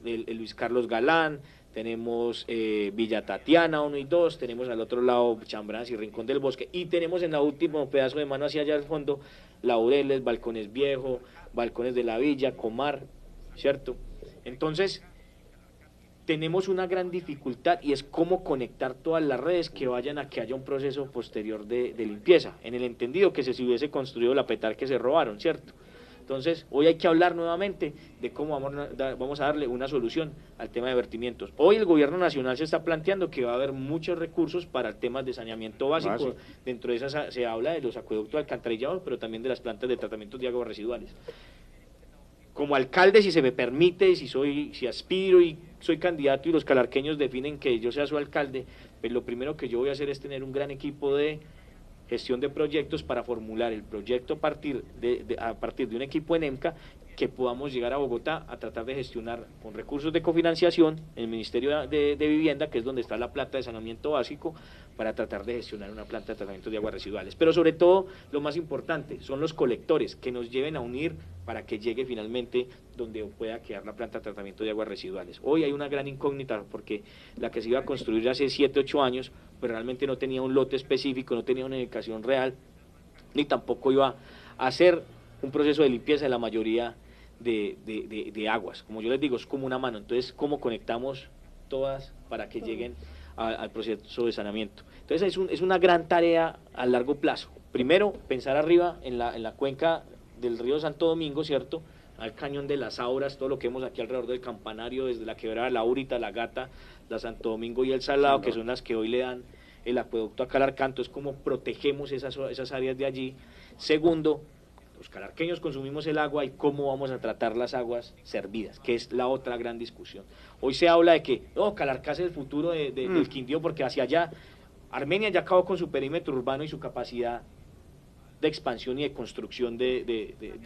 el Luis Carlos Galán, tenemos Villa Tatiana 1 y 2, tenemos al otro lado Chambranas y Rincón del Bosque, y tenemos en la última pedazo de mano hacia allá al fondo Laureles, Balcones Viejo, Balcones de la Villa, Comar, ¿cierto? Entonces tenemos una gran dificultad, y es cómo conectar todas las redes que vayan a que haya un proceso posterior de limpieza, en el entendido que se hubiese construido la petar que se robaron, ¿cierto? Entonces, hoy hay que hablar nuevamente de cómo vamos a darle una solución al tema de vertimientos. Hoy el gobierno nacional se está planteando que va a haber muchos recursos para temas de saneamiento básico. Dentro de esas se habla de los acueductos de alcantarillado, pero también de las plantas de tratamiento de aguas residuales. Como alcalde, si se me permite, si aspiro y soy candidato y los calarqueños definen que yo sea su alcalde, pues lo primero que yo voy a hacer es tener un gran equipo de gestión de proyectos para formular el proyecto a partir de un equipo en EMCA, que podamos llegar a Bogotá a tratar de gestionar con recursos de cofinanciación en el Ministerio de Vivienda, que es donde está la planta de saneamiento básico, para tratar de gestionar una planta de tratamiento de aguas residuales. Pero sobre todo, lo más importante son los colectores que nos lleven a unir para que llegue finalmente donde pueda quedar la planta de tratamiento de aguas residuales. Hoy hay una gran incógnita, porque la que se iba a construir hace 7, 8 años, pues realmente no tenía un lote específico, no tenía una indicación real, ni tampoco iba a hacer un proceso de limpieza de la mayoría de aguas. Como yo les digo, es como una mano. Entonces, ¿cómo conectamos todas para que lleguen al proceso de saneamiento? Entonces, es una gran tarea a largo plazo. Primero, pensar arriba en la cuenca del río Santo Domingo, ¿cierto? al cañón de las Auras, todo lo que vemos aquí alrededor del campanario, desde la quebrada Laurita, La Gata, la Santo Domingo y el Salado, que son las que hoy le dan el acueducto a Calarcá. Entonces, ¿cómo protegemos esas áreas de allí? Segundo, los calarqueños consumimos el agua y cómo vamos a tratar las aguas servidas, que es la otra gran discusión. Hoy se habla de que, no, Calarcá es el futuro del Quindío, porque hacia allá, Armenia ya acabó con su perímetro urbano y su capacidad de expansión y de construcción,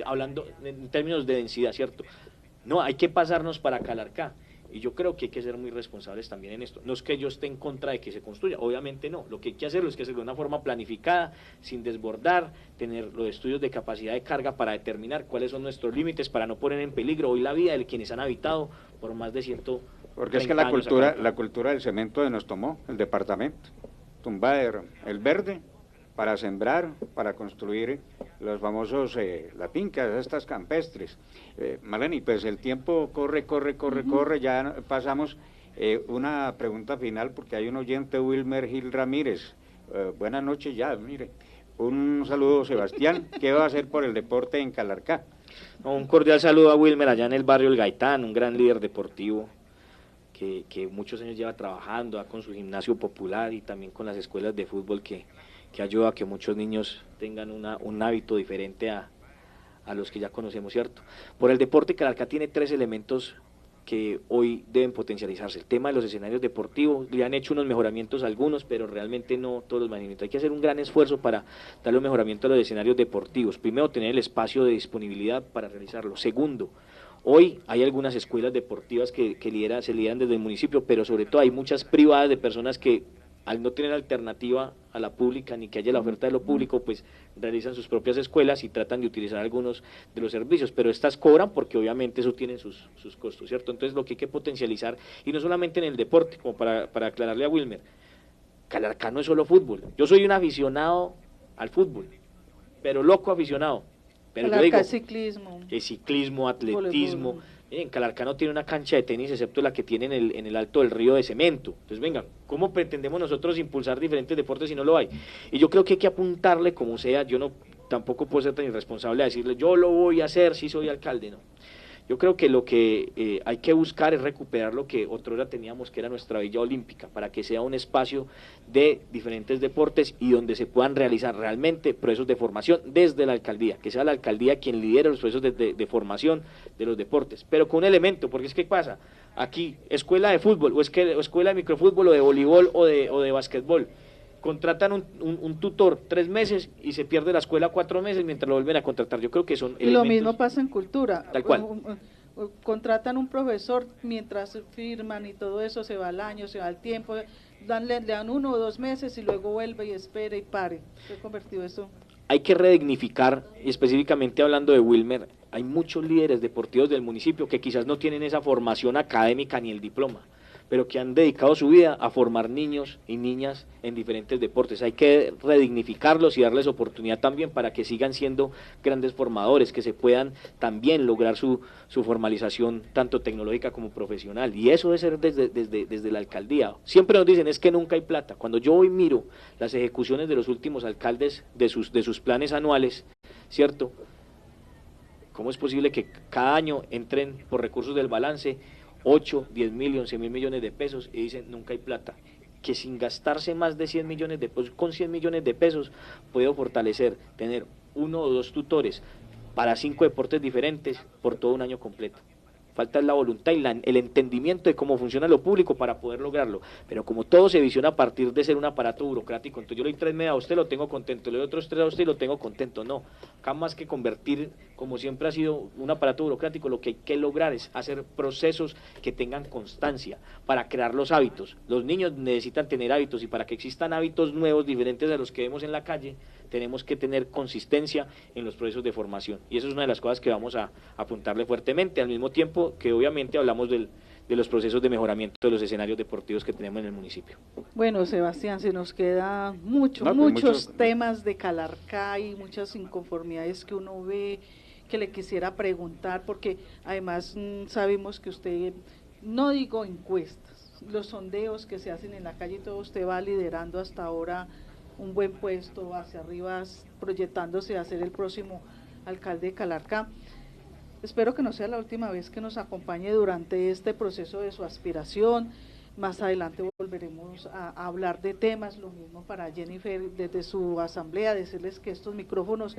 hablando en términos de densidad, ¿cierto? No, hay que pasarnos para Calarcá. Y yo creo que hay que ser muy responsables también en esto. No es que yo esté en contra de que se construya, obviamente no. Lo que hay que hacerlo es que hacerlo de una forma planificada, sin desbordar, tener los estudios de capacidad de carga para determinar cuáles son nuestros límites, para no poner en peligro hoy la vida de quienes han habitado por más de 100 Porque es que la cultura del cemento nos tomó el departamento. Tumbar el verde para sembrar, para construir los famosos, las fincas, estas campestres. Marlene, pues el tiempo corre, ya pasamos. Una pregunta final, porque hay un oyente, Wilmer Gil Ramírez. Buenas noches ya, mire. Un saludo, Sebastián. ¿Qué va a hacer por el deporte en Calarcá? Un cordial saludo a Wilmer allá en el barrio El Gaitán, un gran líder deportivo que muchos años lleva trabajando con su gimnasio popular y también con las escuelas de fútbol que ayuda a que muchos niños tengan un hábito diferente a los que ya conocemos, ¿cierto? Por el deporte, Calarcá tiene 3 elementos que hoy deben potencializarse. El tema de los escenarios deportivos, le han hecho unos mejoramientos a algunos, pero realmente no todos los manimientos. Hay que hacer un gran esfuerzo para darle un mejoramiento a los escenarios deportivos. Primero, tener el espacio de disponibilidad para realizarlo. Segundo, hoy hay algunas escuelas deportivas que se lideran desde el municipio, pero sobre todo hay muchas privadas de personas que, al no tener alternativa a la pública ni que haya la oferta de lo público, pues realizan sus propias escuelas y tratan de utilizar algunos de los servicios, pero estas cobran porque obviamente eso tiene sus costos, ¿cierto? Entonces lo que hay que potencializar, y no solamente en el deporte, como para aclararle a Wilmer, Calarcá no es solo fútbol. Yo soy un aficionado al fútbol, pero loco aficionado. Pero Calarcá yo digo, es ciclismo. que ciclismo, atletismo. Voleibol. En Calarcá no tiene una cancha de tenis excepto la que tiene en el Alto del Río de cemento. Entonces, venga, ¿cómo pretendemos nosotros impulsar diferentes deportes si no lo hay? Y yo creo que hay que apuntarle como sea. Yo no tampoco puedo ser tan irresponsable a decirle, yo lo voy a hacer si soy alcalde, no. Yo creo que lo que hay que buscar es recuperar lo que otrora teníamos, que era nuestra Villa Olímpica, para que sea un espacio de diferentes deportes y donde se puedan realizar realmente procesos de formación desde la alcaldía, que sea la alcaldía quien lidere los procesos de formación de los deportes, pero con un elemento, porque es que pasa, aquí, escuela de fútbol, o escuela de microfútbol, o de voleibol, o de básquetbol, contratan un tutor 3 meses y se pierde la escuela 4 meses mientras lo vuelven a contratar. Yo creo que son elementos. Y lo mismo pasa en cultura. Tal cual. Contratan un profesor mientras firman y todo eso, se va el año, se va el tiempo, le dan 1 o 2 meses y luego vuelve y espera y pare. Se ha convertido eso. Hay que redignificar, y específicamente hablando de Wilmer, hay muchos líderes deportivos del municipio que quizás no tienen esa formación académica ni el diploma, pero que han dedicado su vida a formar niños y niñas en diferentes deportes. Hay que redignificarlos y darles oportunidad también para que sigan siendo grandes formadores, que se puedan también lograr su formalización tanto tecnológica como profesional, y eso debe ser desde la alcaldía. Siempre nos dicen, es que nunca hay plata. Cuando yo hoy miro las ejecuciones de los últimos alcaldes de sus planes anuales, ¿cierto? ¿Cómo es posible que cada año entren por recursos del balance 8, 10 mil y 11 mil millones de pesos y dicen nunca hay plata? Que sin gastarse más de 100 millones de pesos, con 100 millones de pesos puedo fortalecer, tener 1 o 2 tutores para 5 deportes diferentes por todo un año completo. Falta la voluntad y el entendimiento de cómo funciona lo público para poder lograrlo, pero como todo se visiona a partir de ser un aparato burocrático, entonces yo le doy 3 meses a usted, lo tengo contento, le doy otros 3 a usted y lo tengo contento. No, acá más que convertir, como siempre ha sido un aparato burocrático, lo que hay que lograr es hacer procesos que tengan constancia para crear los hábitos. Los niños necesitan tener hábitos, y para que existan hábitos nuevos, diferentes a los que vemos en la calle, tenemos que tener consistencia en los procesos de formación, y eso es una de las cosas que vamos a apuntarle fuertemente, al mismo tiempo que obviamente hablamos de los procesos de mejoramiento de los escenarios deportivos que tenemos en el municipio. Bueno, Sebastián, se nos queda muchos temas de Calarcá y muchas inconformidades que uno ve, que le quisiera preguntar, porque además sabemos que usted, no digo encuestas, los sondeos que se hacen en la calle y todo, usted va liderando hasta ahora un buen puesto hacia arriba, proyectándose a ser el próximo alcalde de Calarcá. Espero que no sea la última vez que nos acompañe durante este proceso de su aspiración. Más adelante volveremos a hablar de temas, lo mismo para Jennifer desde su asamblea, decirles que estos micrófonos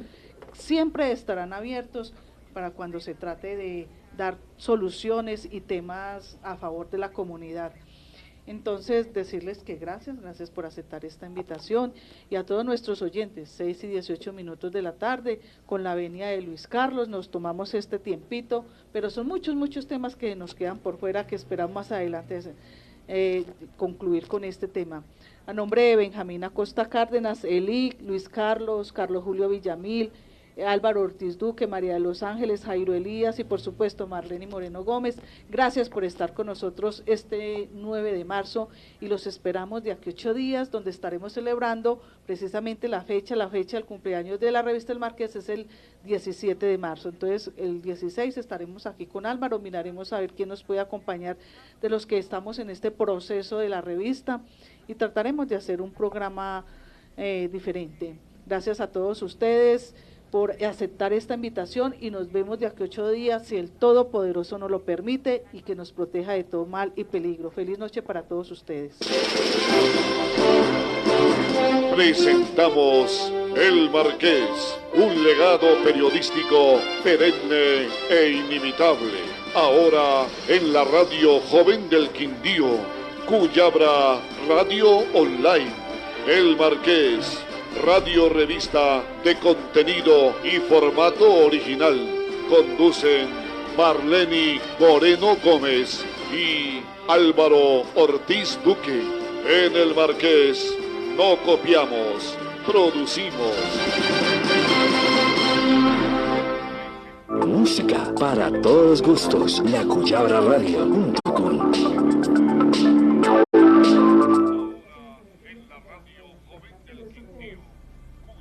siempre estarán abiertos para cuando se trate de dar soluciones y temas a favor de la comunidad. Entonces, decirles que gracias por aceptar esta invitación, y a todos nuestros oyentes, 6:18 de la tarde, con la venia de Luis Carlos, nos tomamos este tiempito, pero son muchos temas que nos quedan por fuera, que esperamos más adelante concluir con este tema. A nombre de Benjamín Acosta Cárdenas, Eli, Luis Carlos, Carlos Julio Villamil, Álvaro Ortiz Duque, María de los Ángeles, Jairo Elías y por supuesto Marlene Moreno Gómez, gracias por estar con nosotros este 9 de marzo y los esperamos de aquí 8 días, donde estaremos celebrando precisamente la fecha del cumpleaños de la revista El Marqués, es el 17 de marzo, entonces el 16 estaremos aquí con Álvaro, miraremos a ver quién nos puede acompañar de los que estamos en este proceso de la revista y trataremos de hacer un programa diferente. Gracias a todos ustedes por aceptar esta invitación y nos vemos de aquí 8 días, si el Todopoderoso nos lo permite y que nos proteja de todo mal y peligro. Feliz noche para todos ustedes. Presentamos El Marqués, un legado periodístico perenne e inimitable. Ahora en la radio Joven del Quindío, Cuyabra Radio Online. El Marqués, radio revista de contenido y formato original. Conducen Marlene Moreno Gómez y Álvaro Ortiz Duque. En El Marqués no copiamos, producimos. Música para todos gustos. La Cuyabra Radio.com